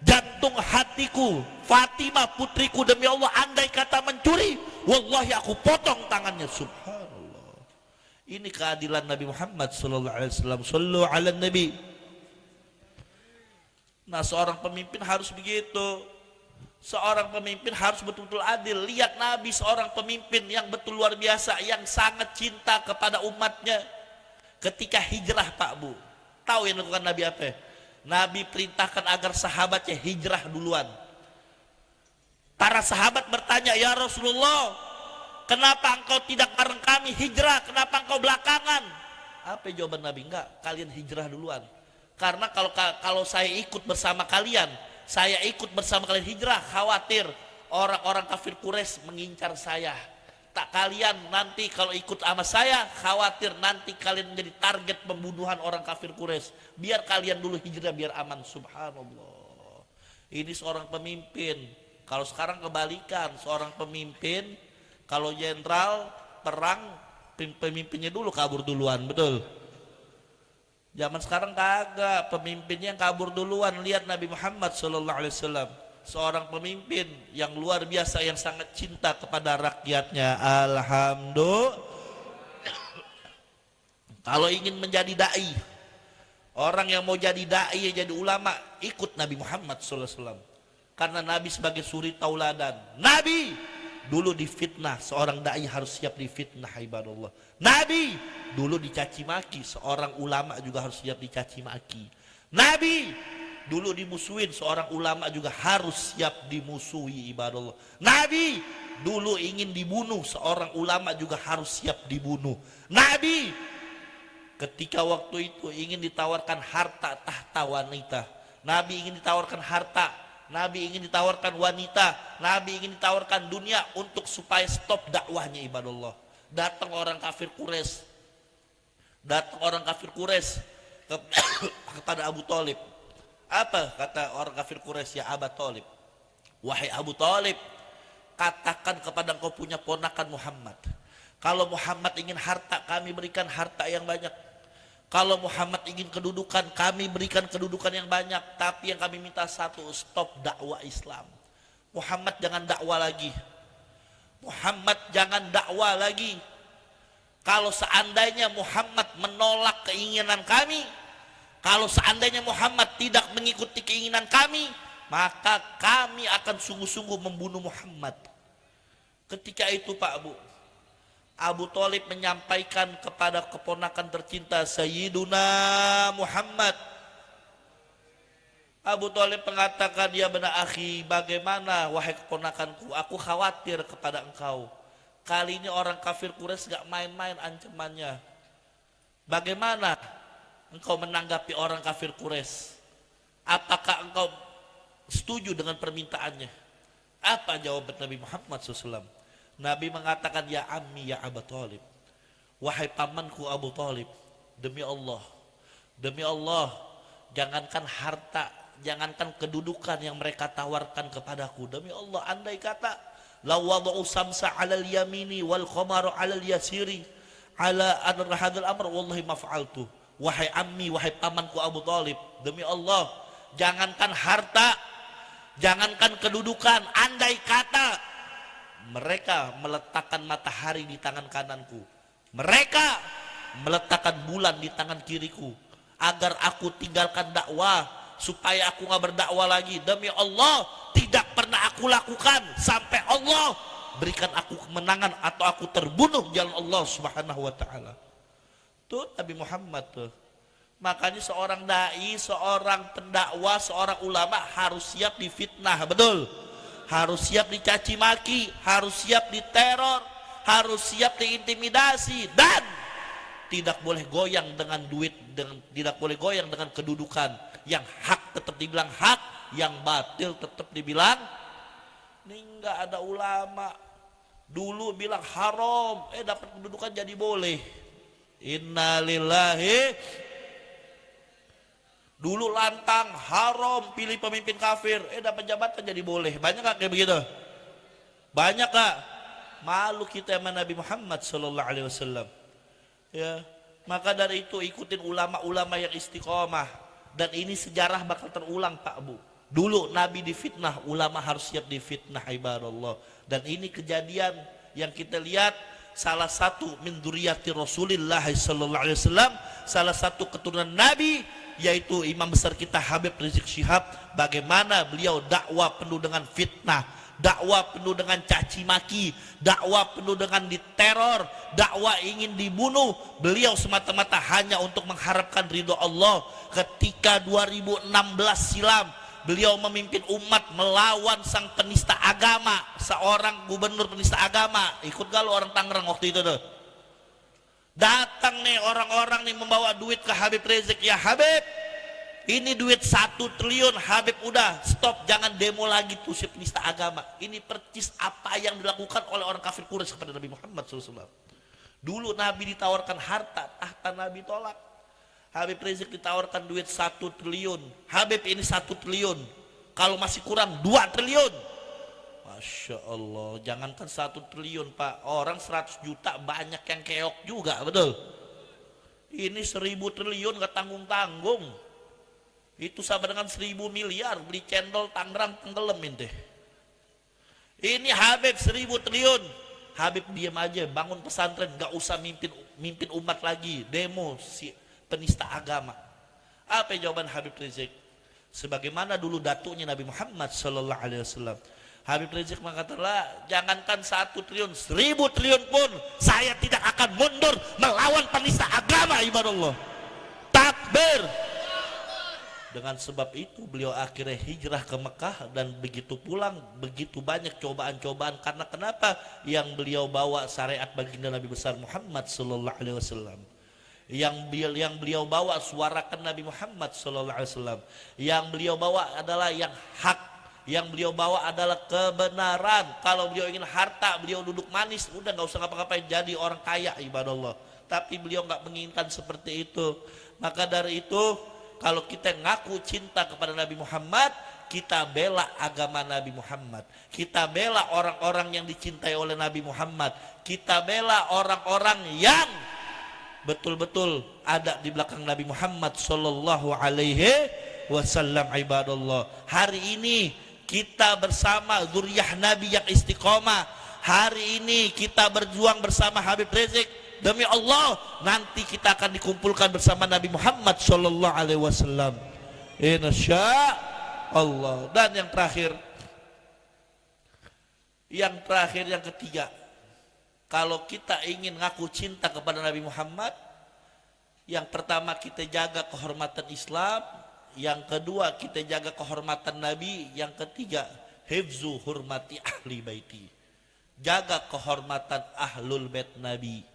jantung hatiku, Fatimah putriku, demi Allah, andai kata mencuri, wallahi aku potong tangannya. Subhanallah. Ini keadilan Nabi Muhammad sallallahu alaihi wasallam. Sallu ala Nabi. Nah, seorang pemimpin harus begitu. Seorang pemimpin harus betul-betul adil. Lihat Nabi, seorang pemimpin yang betul luar biasa, yang sangat cinta kepada umatnya. Ketika hijrah, Pak Bu, tahu yang dilakukan Nabi apa? Nabi perintahkan agar sahabatnya hijrah duluan. Para sahabat bertanya, ya Rasulullah, kenapa engkau tidak bareng kami hijrah? Kenapa engkau belakangan? Apa jawaban Nabi? Enggak, kalian hijrah duluan. Karena kalau saya ikut bersama kalian, saya ikut bersama kalian hijrah, khawatir orang-orang kafir Quraisy mengincar saya. Tak kalian nanti kalau ikut sama saya, khawatir nanti kalian menjadi target pembunuhan orang kafir Quraisy. Biar kalian dulu hijrah biar aman. Subhanallah. Ini seorang pemimpin. Kalau sekarang kebalikan, seorang pemimpin kalau jenderal perang, pemimpinnya dulu kabur duluan, betul? Zaman sekarang kagak, pemimpinnya yang kabur duluan. Lihat Nabi Muhammad SAW, seorang pemimpin yang luar biasa, yang sangat cinta kepada rakyatnya. Alhamdulillah. Kalau ingin menjadi dai, orang yang mau jadi dai, jadi ulama, ikut Nabi Muhammad SAW. Karena Nabi sebagai suri tauladan. Nabi dulu difitnah, seorang dai harus siap difitnah, ibadallah. Nabi dulu dicaci maki, seorang ulama juga harus siap dicaci maki. Nabi dulu dimusuhin, seorang ulama juga harus siap dimusuhi, ibadallah. Nabi dulu ingin dibunuh, seorang ulama juga harus siap dibunuh. Nabi Ketika waktu itu ingin ditawarkan harta tahta wanita, Nabi ingin ditawarkan harta, Nabi ingin ditawarkan wanita, Nabi ingin ditawarkan dunia untuk supaya stop dakwahnya ibadallah. Datang orang kafir Quraisy, kepada Abu Thalib. Apa kata orang kafir Quraisy? Ya Abu Thalib, wahai Abu Thalib, katakan kepada engkau punya ponakan Muhammad, kalau Muhammad ingin harta, kami berikan harta yang banyak. Kalau Muhammad ingin kedudukan, kami berikan kedudukan yang banyak. Tapi yang kami minta satu, stop dakwah Islam. Muhammad jangan dakwah lagi. Muhammad jangan dakwah lagi. Kalau seandainya Muhammad menolak keinginan kami, kalau seandainya Muhammad tidak mengikuti keinginan kami, maka kami akan sungguh-sungguh membunuh Muhammad. Ketika itu Pak Bu, Abu Thalib menyampaikan kepada keponakan tercinta Sayyiduna Muhammad. Abu Thalib mengatakan, ya benar akhi, bagaimana wahai keponakanku, aku khawatir kepada engkau. Kali ini orang kafir Quraisy gak main-main ancamannya. Bagaimana engkau menanggapi orang kafir Quraisy? Apakah engkau setuju dengan permintaannya? Apa jawaban Nabi Muhammad SAW? Nabi mengatakan, ya ammi ya Abu Thalib, wahai pamanku Abu Thalib, demi Allah, jangankan harta, jangankan kedudukan yang mereka tawarkan kepadaku, demi Allah, andai kata law wada'u samsa 'alal yamini wal qamaru 'alal yasiri ala hadal amr wallahi ma fa'altu. Wahai ammi, wahai pamanku Abu Thalib, demi Allah, jangankan harta, jangankan kedudukan, andai kata mereka meletakkan matahari di tangan kananku, mereka meletakkan bulan di tangan kiriku, agar aku tinggalkan dakwah, supaya aku gak berdakwah lagi, demi Allah tidak pernah aku lakukan sampai Allah berikan aku kemenangan atau aku terbunuh jalan Allah Subhanahu wa ta'ala. Tuh Nabi Muhammad tuh. Makanya seorang dai, seorang pendakwah, seorang ulama harus siap difitnah, betul? Harus siap dicaci maki, harus siap diteror, harus siap diintimidasi, dan tidak boleh goyang dengan duit, tidak boleh goyang dengan kedudukan. Yang hak tetap dibilang hak, yang batil tetap dibilang. Ini enggak ada ulama dulu bilang haram, dapat kedudukan jadi boleh. Innalillahi. Dulu lantang, haram, pilih pemimpin kafir, dapat jabatan jadi boleh. Banyak gak kayak begitu? Banyak gak? Malu kita sama Nabi Muhammad sallallahu alaihi wasallam. Ya, maka dari itu ikutin ulama-ulama yang istiqomah, dan ini sejarah bakal terulang Pak Bu. Dulu Nabi difitnah, ulama harus siap difitnah ibadallah. Dan ini kejadian yang kita lihat, salah satu min dzurriyyati Rasulillah sallallahu alaihi wasallam, salah satu keturunan Nabi, yaitu imam besar kita Habib Rizik Syihab, bagaimana beliau dakwah penuh dengan fitnah, dakwah penuh dengan caci maki, dakwah penuh dengan diteror, dakwah ingin dibunuh. Beliau semata-mata hanya untuk mengharapkan ridho Allah. Ketika 2016 silam beliau memimpin umat melawan sang penista agama, seorang gubernur penista agama. Ikut gak lo orang Tangerang waktu itu tuh? Datang nih orang-orang nih membawa duit ke Habib Rizik. Ya Habib, ini duit 1 triliun. Habib udah stop, jangan demo lagi tuh si penista agama. Ini percis apa yang dilakukan oleh orang kafir Quraisy kepada Nabi Muhammad SAW. Dulu Nabi ditawarkan harta, tahta Nabi tolak. Habib Rizik ditawarkan duit 1 triliun. Habib ini 1 triliun, kalau masih kurang 2 triliun. Masya Allah, jangankan 1 triliun Pak, orang 100 juta banyak yang keok juga, betul? Ini 1000 triliun gak tanggung-tanggung. Itu sama dengan 1000 miliar beli cendol Tangerang tenggelamin deh. Ini Habib 1000 triliun. Habib diam aja, bangun pesantren, gak usah mimpin umat lagi, demo si penista agama. Apa jawaban Habib Rizik? Sebagaimana dulu datuknya Nabi Muhammad sallallahu alaihi wasallam. Habib Rizik mengatakan, jangankan 1 triliun, 1000 triliun pun saya tidak akan mundur melawan penista agama ibadallah. Takbir. Dengan sebab itu beliau akhirnya hijrah ke Mekah, dan begitu pulang begitu banyak cobaan-cobaan. Karena kenapa? Yang beliau bawa syariat baginda Nabi besar Muhammad sallallahu alaihi wasallam. yang beliau bawa suarakan Nabi Muhammad sallallahu alaihi wasallam. Yang beliau bawa adalah yang hak, yang beliau bawa adalah kebenaran. Kalau beliau ingin harta, beliau duduk manis, udah nggak usah ngapa-ngapain, jadi orang kaya ibadallah. Tapi beliau nggak menginginkan seperti itu. Maka dari itu, kalau kita ngaku cinta kepada Nabi Muhammad, kita bela agama Nabi Muhammad, kita bela orang-orang yang dicintai oleh Nabi Muhammad, kita bela orang-orang yang betul-betul ada di belakang Nabi Muhammad sallallahu alaihi wasallam ibadallah. Hari ini kita bersama zuriyah Nabi yang istiqomah. Hari ini kita berjuang bersama Habib Rizik. Demi Allah, nanti kita akan dikumpulkan bersama Nabi Muhammad sallallahu alaihi wasallam. Insya Allah. Dan yang terakhir, yang ketiga, kalau kita ingin ngaku cinta kepada Nabi Muhammad, yang pertama kita jaga kehormatan Islam, yang kedua kita jaga kehormatan Nabi, yang ketiga hifzu hurmati ahli baiti, jaga kehormatan ahlul bait Nabi,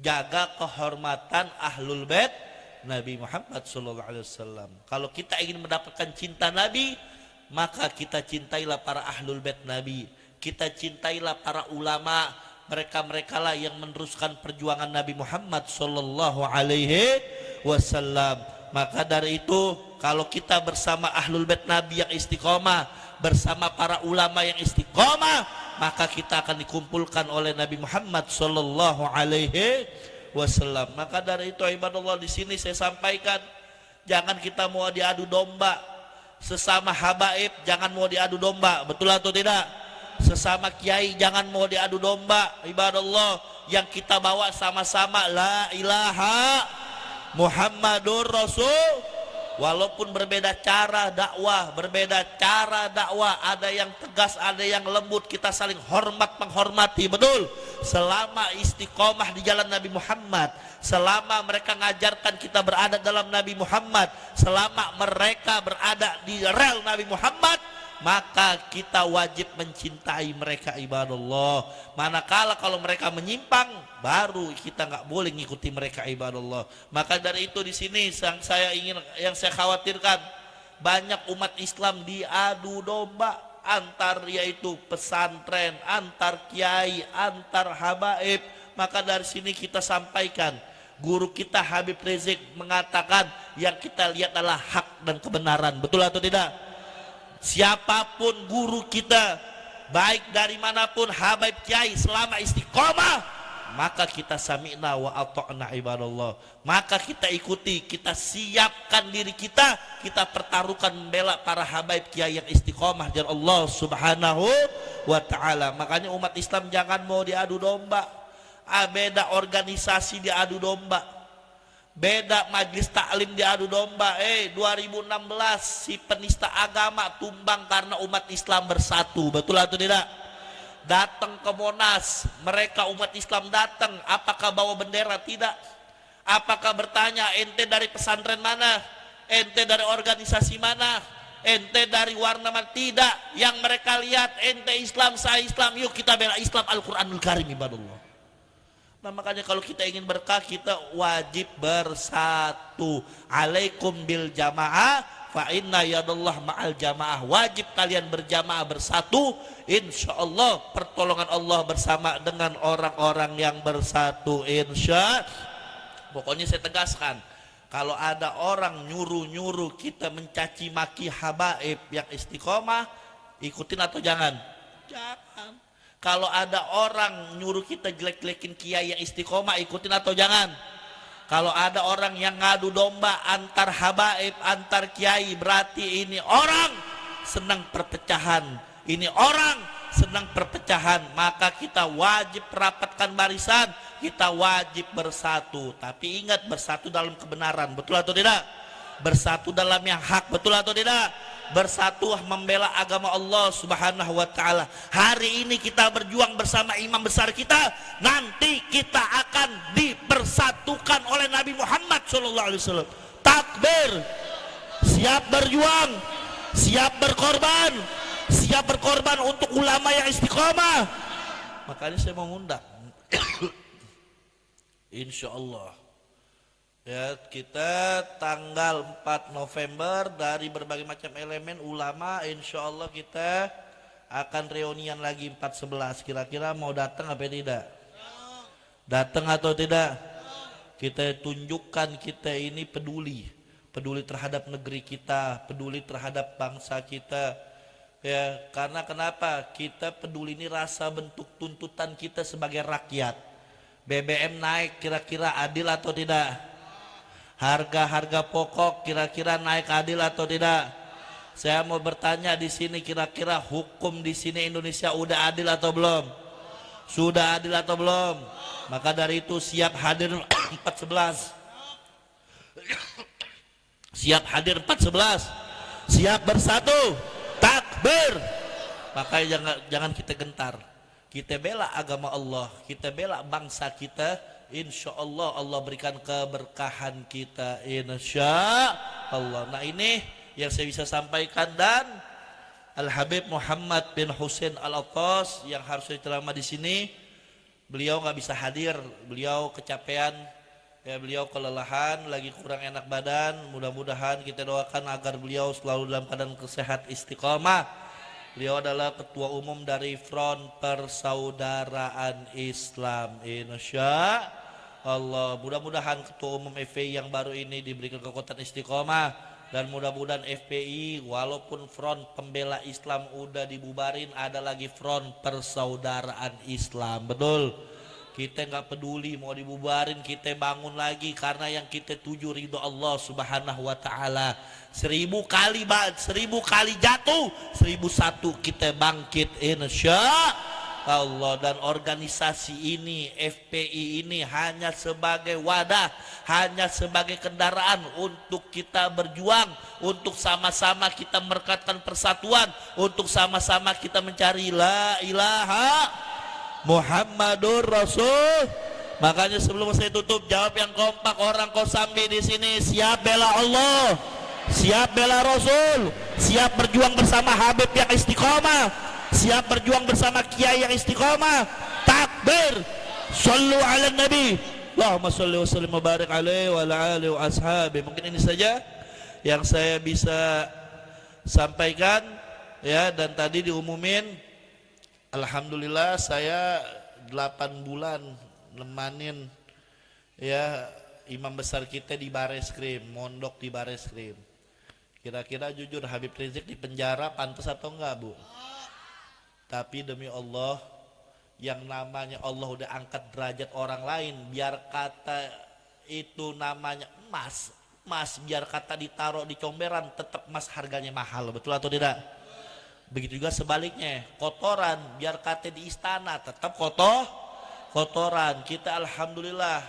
jaga kehormatan ahlul bait Nabi Muhammad sallallahu alaihi wasallam. Kalau kita ingin mendapatkan cinta Nabi, maka kita cintailah para ahlul bait Nabi, kita cintailah para ulama, mereka-mereka lah yang meneruskan perjuangan Nabi Muhammad sallallahu alaihi wasallam. Maka dari itu, kalau kita bersama ahlul bait Nabi yang istiqomah, bersama para ulama yang istiqomah, maka kita akan dikumpulkan oleh Nabi Muhammad sallallahu alaihi wasallam. Maka dari itu ibadallah, di sini saya sampaikan, jangan kita mau diadu domba. Sesama habaib jangan mau diadu domba, betul atau tidak? Sesama kiai jangan mau diadu domba ibadallah. Yang kita bawa sama-sama la ilaha Muhammadur Rasul. Walaupun berbeda cara dakwah, ada yang tegas, ada yang lembut, kita saling hormat menghormati, betul. Selama istiqomah di jalan Nabi Muhammad, selama mereka ngajarkan kita berada dalam Nabi Muhammad, selama mereka berada di rel Nabi Muhammad, maka kita wajib mencintai mereka ibadallah. Manakala kalau mereka menyimpang, baru kita nggak boleh ngikuti mereka ibadallah. Maka dari itu di sini yang saya khawatirkan, banyak umat Islam diadu domba antar, yaitu pesantren, antar kiai, antar habaib. Maka dari sini kita sampaikan, guru kita Habib Rizik mengatakan yang kita lihat adalah hak dan kebenaran, betul atau tidak? Siapapun guru kita, baik dari manapun, habaib kiai, selama istiqomah, maka kita sami'na wa ata'na ibadallah. Maka kita ikuti, kita siapkan diri kita pertaruhkan membela para habaib kiai yang istiqomah dan Allah subhanahu wa ta'ala. Makanya umat Islam jangan mau diadu domba. Beda organisasi diadu domba, beda majlis taklim diadu domba. 2016 si penista agama tumbang karena umat Islam bersatu, betul atau tidak? Datang ke Monas, mereka umat Islam datang, apakah bawa bendera? Tidak. Apakah bertanya ente dari pesantren mana, ente dari organisasi mana, ente dari warna mana? Tidak. Yang mereka lihat ente Islam, saya Islam, yuk kita bela Islam, Al-Quranul Karim ibadallah. Nah, makanya kalau kita ingin berkah, kita wajib bersatu. Alaikum bil jamaah fa inna yadallah ma'al jamaah. Wajib kalian berjamaah bersatu, insya Allah pertolongan Allah bersama dengan orang-orang yang bersatu, insya. Pokoknya saya tegaskan, kalau ada orang nyuruh-nyuruh kita mencaci maki habaib yang istiqomah, ikutin atau jangan? Jangan. Kalau ada orang nyuruh kita jelek-jelekin kiai yang istiqomah, ikutin atau jangan? Kalau ada orang yang ngadu domba antar habaib, antar kiai, berarti ini orang senang perpecahan. Ini orang senang perpecahan. Maka kita wajib rapatkan barisan, kita wajib bersatu. Tapi ingat, bersatu dalam kebenaran, betul atau tidak? Bersatu dalam yang hak, betul atau tidak? Bersatu membela agama Allah subhanahu wa ta'ala. Hari ini kita berjuang bersama imam besar kita, nanti kita akan dipersatukan oleh Nabi Muhammad SAW. Takbir, siap berjuang, siap berkorban untuk ulama yang istiqomah. Makanya saya mau ngundang insya Allah Ya, kita tanggal 4 November dari berbagai macam elemen ulama, insya Allah kita akan reunian lagi 4/11. Kira-kira mau datang apa tidak? Datang atau tidak? Kita tunjukkan kita ini peduli terhadap negeri kita, peduli terhadap bangsa kita. Ya, karena kenapa? Kita peduli ini rasa bentuk tuntutan kita sebagai rakyat. BBM naik, kira-kira adil atau tidak? Harga-harga pokok kira-kira naik adil atau tidak? Saya mau bertanya di sini, kira-kira hukum di sini Indonesia udah adil atau belum? Sudah adil atau belum? Maka dari itu siap hadir 4/11. Siap hadir 4/11. Siap bersatu. Takbir. Makanya jangan kita gentar. Kita bela agama Allah, kita bela bangsa kita. Insya Allah Allah berikan keberkahan kita, insya Allah. Nah, ini yang saya bisa sampaikan, dan Al Habib Muhammad bin Husain Al-Attas yang harusnya ceramah di sini, beliau nggak bisa hadir, beliau kecapean, ya, beliau kelelahan, lagi kurang enak badan. Mudah-mudahan kita doakan agar beliau selalu dalam keadaan sehat istiqomah. Beliau adalah ketua umum dari Front Persaudaraan Islam, insya Allah. Mudah-mudahan ketua umum FPI yang baru ini diberikan kekuatan istiqomah, dan mudah-mudahan FPI walaupun Front Pembela Islam udah dibubarin, ada lagi Front Persaudaraan Islam. Betul, kita nggak peduli mau dibubarin, kita bangun lagi, karena yang kita tuju ridho Allah Subhanahu wa Ta'ala. 1000 kali jatuh, 1001 kita bangkit, insya Allah. Dan organisasi ini, FPI ini hanya sebagai wadah, hanya sebagai kendaraan untuk kita berjuang, untuk sama-sama kita merekatkan persatuan, untuk sama-sama kita mencari la ilaha Muhammadur Rasul. Makanya sebelum saya tutup, jawab yang kompak orang Kosambi di sini, siap bela Allah, siap bela Rasul, siap berjuang bersama Habib yang istiqomah, siap berjuang bersama kiai yang istiqomah. Takbir, sallu ala nabi, Allahumma salli wa sallim wa barik alaihi wa ala alihi wa ashabi. Mungkin ini saja yang saya bisa sampaikan, ya. Dan tadi diumumin, alhamdulillah saya 8 bulan nemanin, ya, imam besar kita di Bareskrim, mondok di Bareskrim. Kira-kira jujur Habib Rizik di penjara pantas atau enggak, Bu? Tapi demi Allah, yang namanya Allah udah angkat derajat orang lain, biar kata itu namanya emas, biar kata ditaruh di comberan, tetap emas harganya mahal, betul atau tidak? Begitu juga sebaliknya, kotoran biar kata di istana tetap kotoran. Kita alhamdulillah,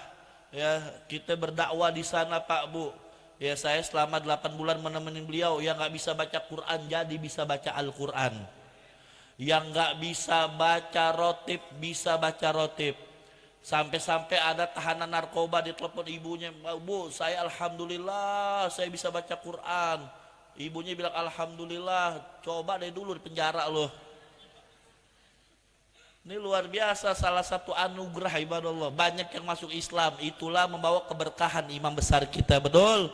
ya, kita berdakwah di sana, Pak, Bu. Ya, saya selama 8 bulan menemani beliau. Yang nggak bisa baca Quran jadi bisa baca Al-Quran. Yang nggak bisa baca rotib bisa baca rotib. Sampai-sampai ada tahanan narkoba ditelepon ibunya, Bu, saya alhamdulillah saya bisa baca Quran. Ibunya bilang, alhamdulillah, coba deh dulu di penjara loh. Ini luar biasa, salah satu anugerah ibadallah. Banyak yang masuk Islam, itulah membawa keberkahan imam besar kita, betul.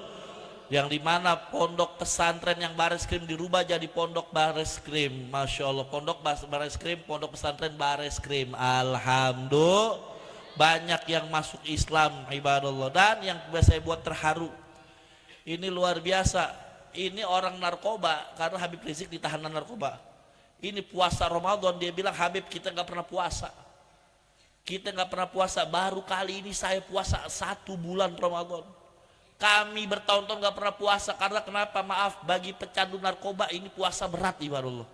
Yang dimana pondok pesantren yang Bareskrim dirubah jadi pondok Bareskrim, masya Allah. Pondok Bareskrim, pondok pesantren Bareskrim, alhamdulillah. Banyak yang masuk Islam ibadallah. Dan yang saya buat terharu, ini luar biasa. Ini orang narkoba, karena Habib Rizik ditahanan narkoba. Ini puasa Ramadan, dia bilang, Habib kita nggak pernah puasa. Kita nggak pernah puasa, baru kali ini saya puasa 1 bulan Ramadan. Kami bertahun-tahun nggak pernah puasa, karena kenapa? Maaf, bagi pecandu narkoba ini puasa berat ibadallah.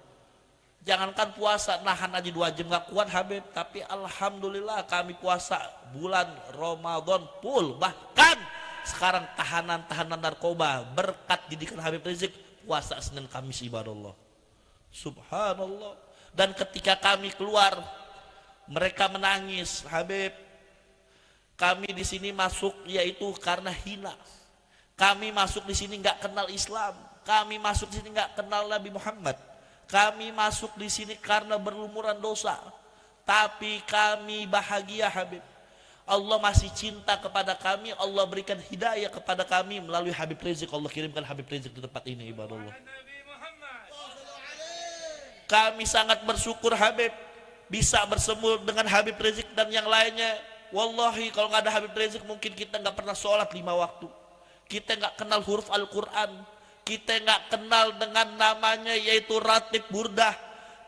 Jangankan puasa, nahan aja 2 jam nggak kuat Habib. Tapi alhamdulillah kami puasa bulan Ramadan full. Bahkan sekarang tahanan narkoba berkat didikan Habib Rizik puasa Senin Kamis ibadallah. Subhanallah. Dan ketika kami keluar, mereka menangis, Habib, kami di sini masuk yaitu karena hina. Kami masuk di sini nggak kenal Islam. Kami masuk di sini nggak kenal Nabi Muhammad. Kami masuk di sini karena berlumuran dosa. Tapi kami bahagia, Habib. Allah masih cinta kepada kami, Allah berikan hidayah kepada kami melalui Habib Rizik. Allah kirimkan Habib Rizik di tempat ini, ibadallah. Kami sangat bersyukur Habib bisa bersemu dengan Habib Rizik dan yang lainnya. Wallahi kalau nggak ada Habib Rizik mungkin kita nggak pernah sholat 5 waktu. Kita nggak kenal huruf Al-Quran. Kita nggak kenal dengan namanya yaitu ratib burdah.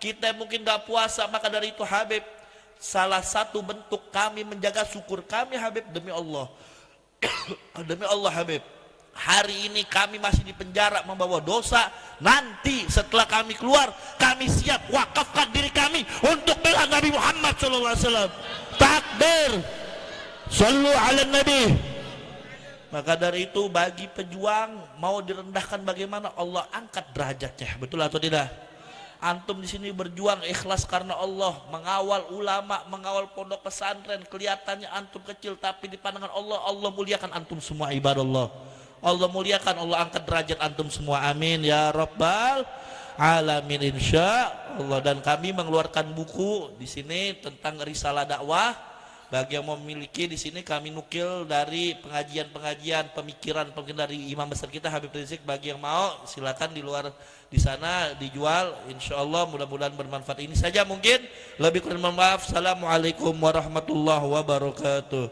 Kita mungkin nggak puasa. Maka dari itu Habib, salah satu bentuk kami menjaga syukur kami Habib, demi Allah. Demi Allah Habib, hari ini kami masih di penjara membawa dosa. Nanti setelah kami keluar, kami siap wakafkan diri kami untuk bela Nabi Muhammad SAW. Takbir, sallu ala Nabi. Maka dari itu bagi pejuang mau direndahkan bagaimana, Allah angkat derajatnya, betul atau tidak? Antum di sini berjuang ikhlas karena Allah, mengawal ulama, mengawal pondok pesantren. Kelihatannya antum kecil, tapi di pandangan Allah, Allah muliakan antum semua, ibadallah. Allah muliakan, Allah angkat derajat antum semua. Amin ya rabbal alamin, insya Allah. Dan kami mengeluarkan buku di sini tentang risalah dakwah. Bagi yang memiliki di sini kami nukil dari pengajian-pengajian, pemikiran dari imam besar kita Habib Rizik. Bagi yang mau silakan di luar di sana dijual, insya Allah mudah-mudahan bermanfaat. Ini saja mungkin, lebih kurang mohon maaf. Assalamualaikum warahmatullahi wabarakatuh.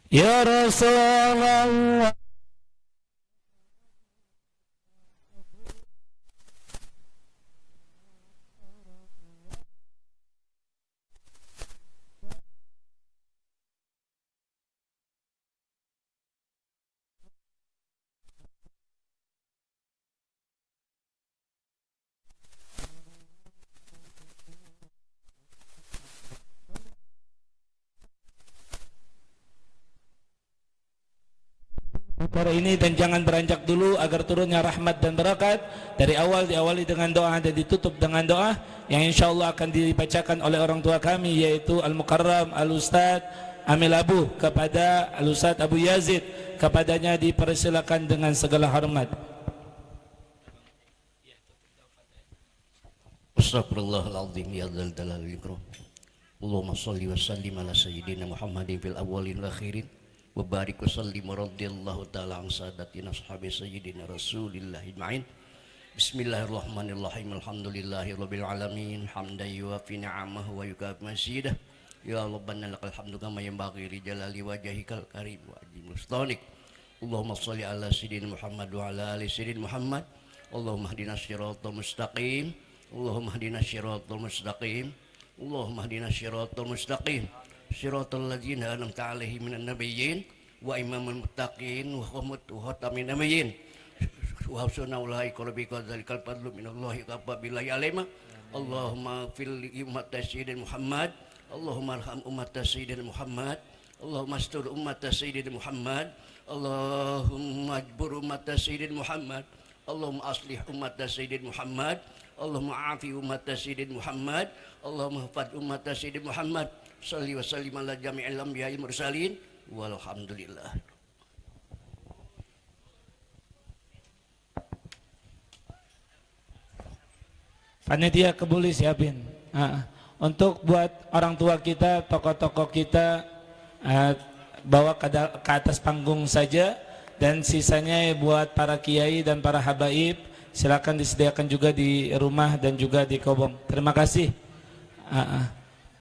Ya Rasulullah. Para ini dan jangan beranjak dulu agar turunnya rahmat dan barakat. Dari awal diawali dengan doa dan ditutup dengan doa yang insya Allah akan dibacakan oleh orang tua kami, yaitu Al-Mukarram Al-Ustadz Amil Abu kepada Al-Ustadz Abu Yazid. Kepadanya dipersilakan dengan segala hormat. Astagfirullahaladzim ya dzal jalali wal ikram. Allahumma shalli wa sallim ala sayyidina Muhammadin fil awwalin wal akhirin. Wa barik wa sallim radhiyallahu ta'ala an sadatina ashabi sayyidina Rasulillah ajma'in. Bismillahirrahmanirrahim. Alhamdulillahi rabbil alamin. Hamdan yuwafi ni'amahu wa yukafi mazidah. Ya Rabbana lakal hamdu kama yanbaghi li jalali wajhikal karim wa ajim mustanik. Allahumma shalli ala sayyidina Muhammad wa ala ali sayyidina Muhammad. Allahumma hdinas siratal mustaqim. Allahumma hdinas siratal mustaqim. Allahumma hdinas siratal mustaqim. Siratal ladzina an'amta 'alaihim minan nabiyyin wa imamul muttaqin wa khatamin nabiyyin wa husna ulaika rabbika dzalikal fadlu minallahi kafa billahi alima. Allahumma fil ummat sayyidina Muhammad. Allahumma arham ummat sayyidina Muhammad. Allahumma astur ummat sayyidina Muhammad. Allahumma ajbur ummat sayyidina Muhammad. Allahumma aslih ummat sayyidina Muhammad. Allahumma afi ummat sayyidina Muhammad. Allahumma hafad ummat sayyidina Muhammad. Salli wa sallim ala jami'il anbiya'i mursalin walhamdulillah. Panitia kebuli siapin untuk buat orang tua kita, tokoh-tokoh kita, bawa ke atas panggung saja, dan sisanya buat para kiai dan para habaib silakan disediakan juga di rumah dan juga di kobong. Terima kasih.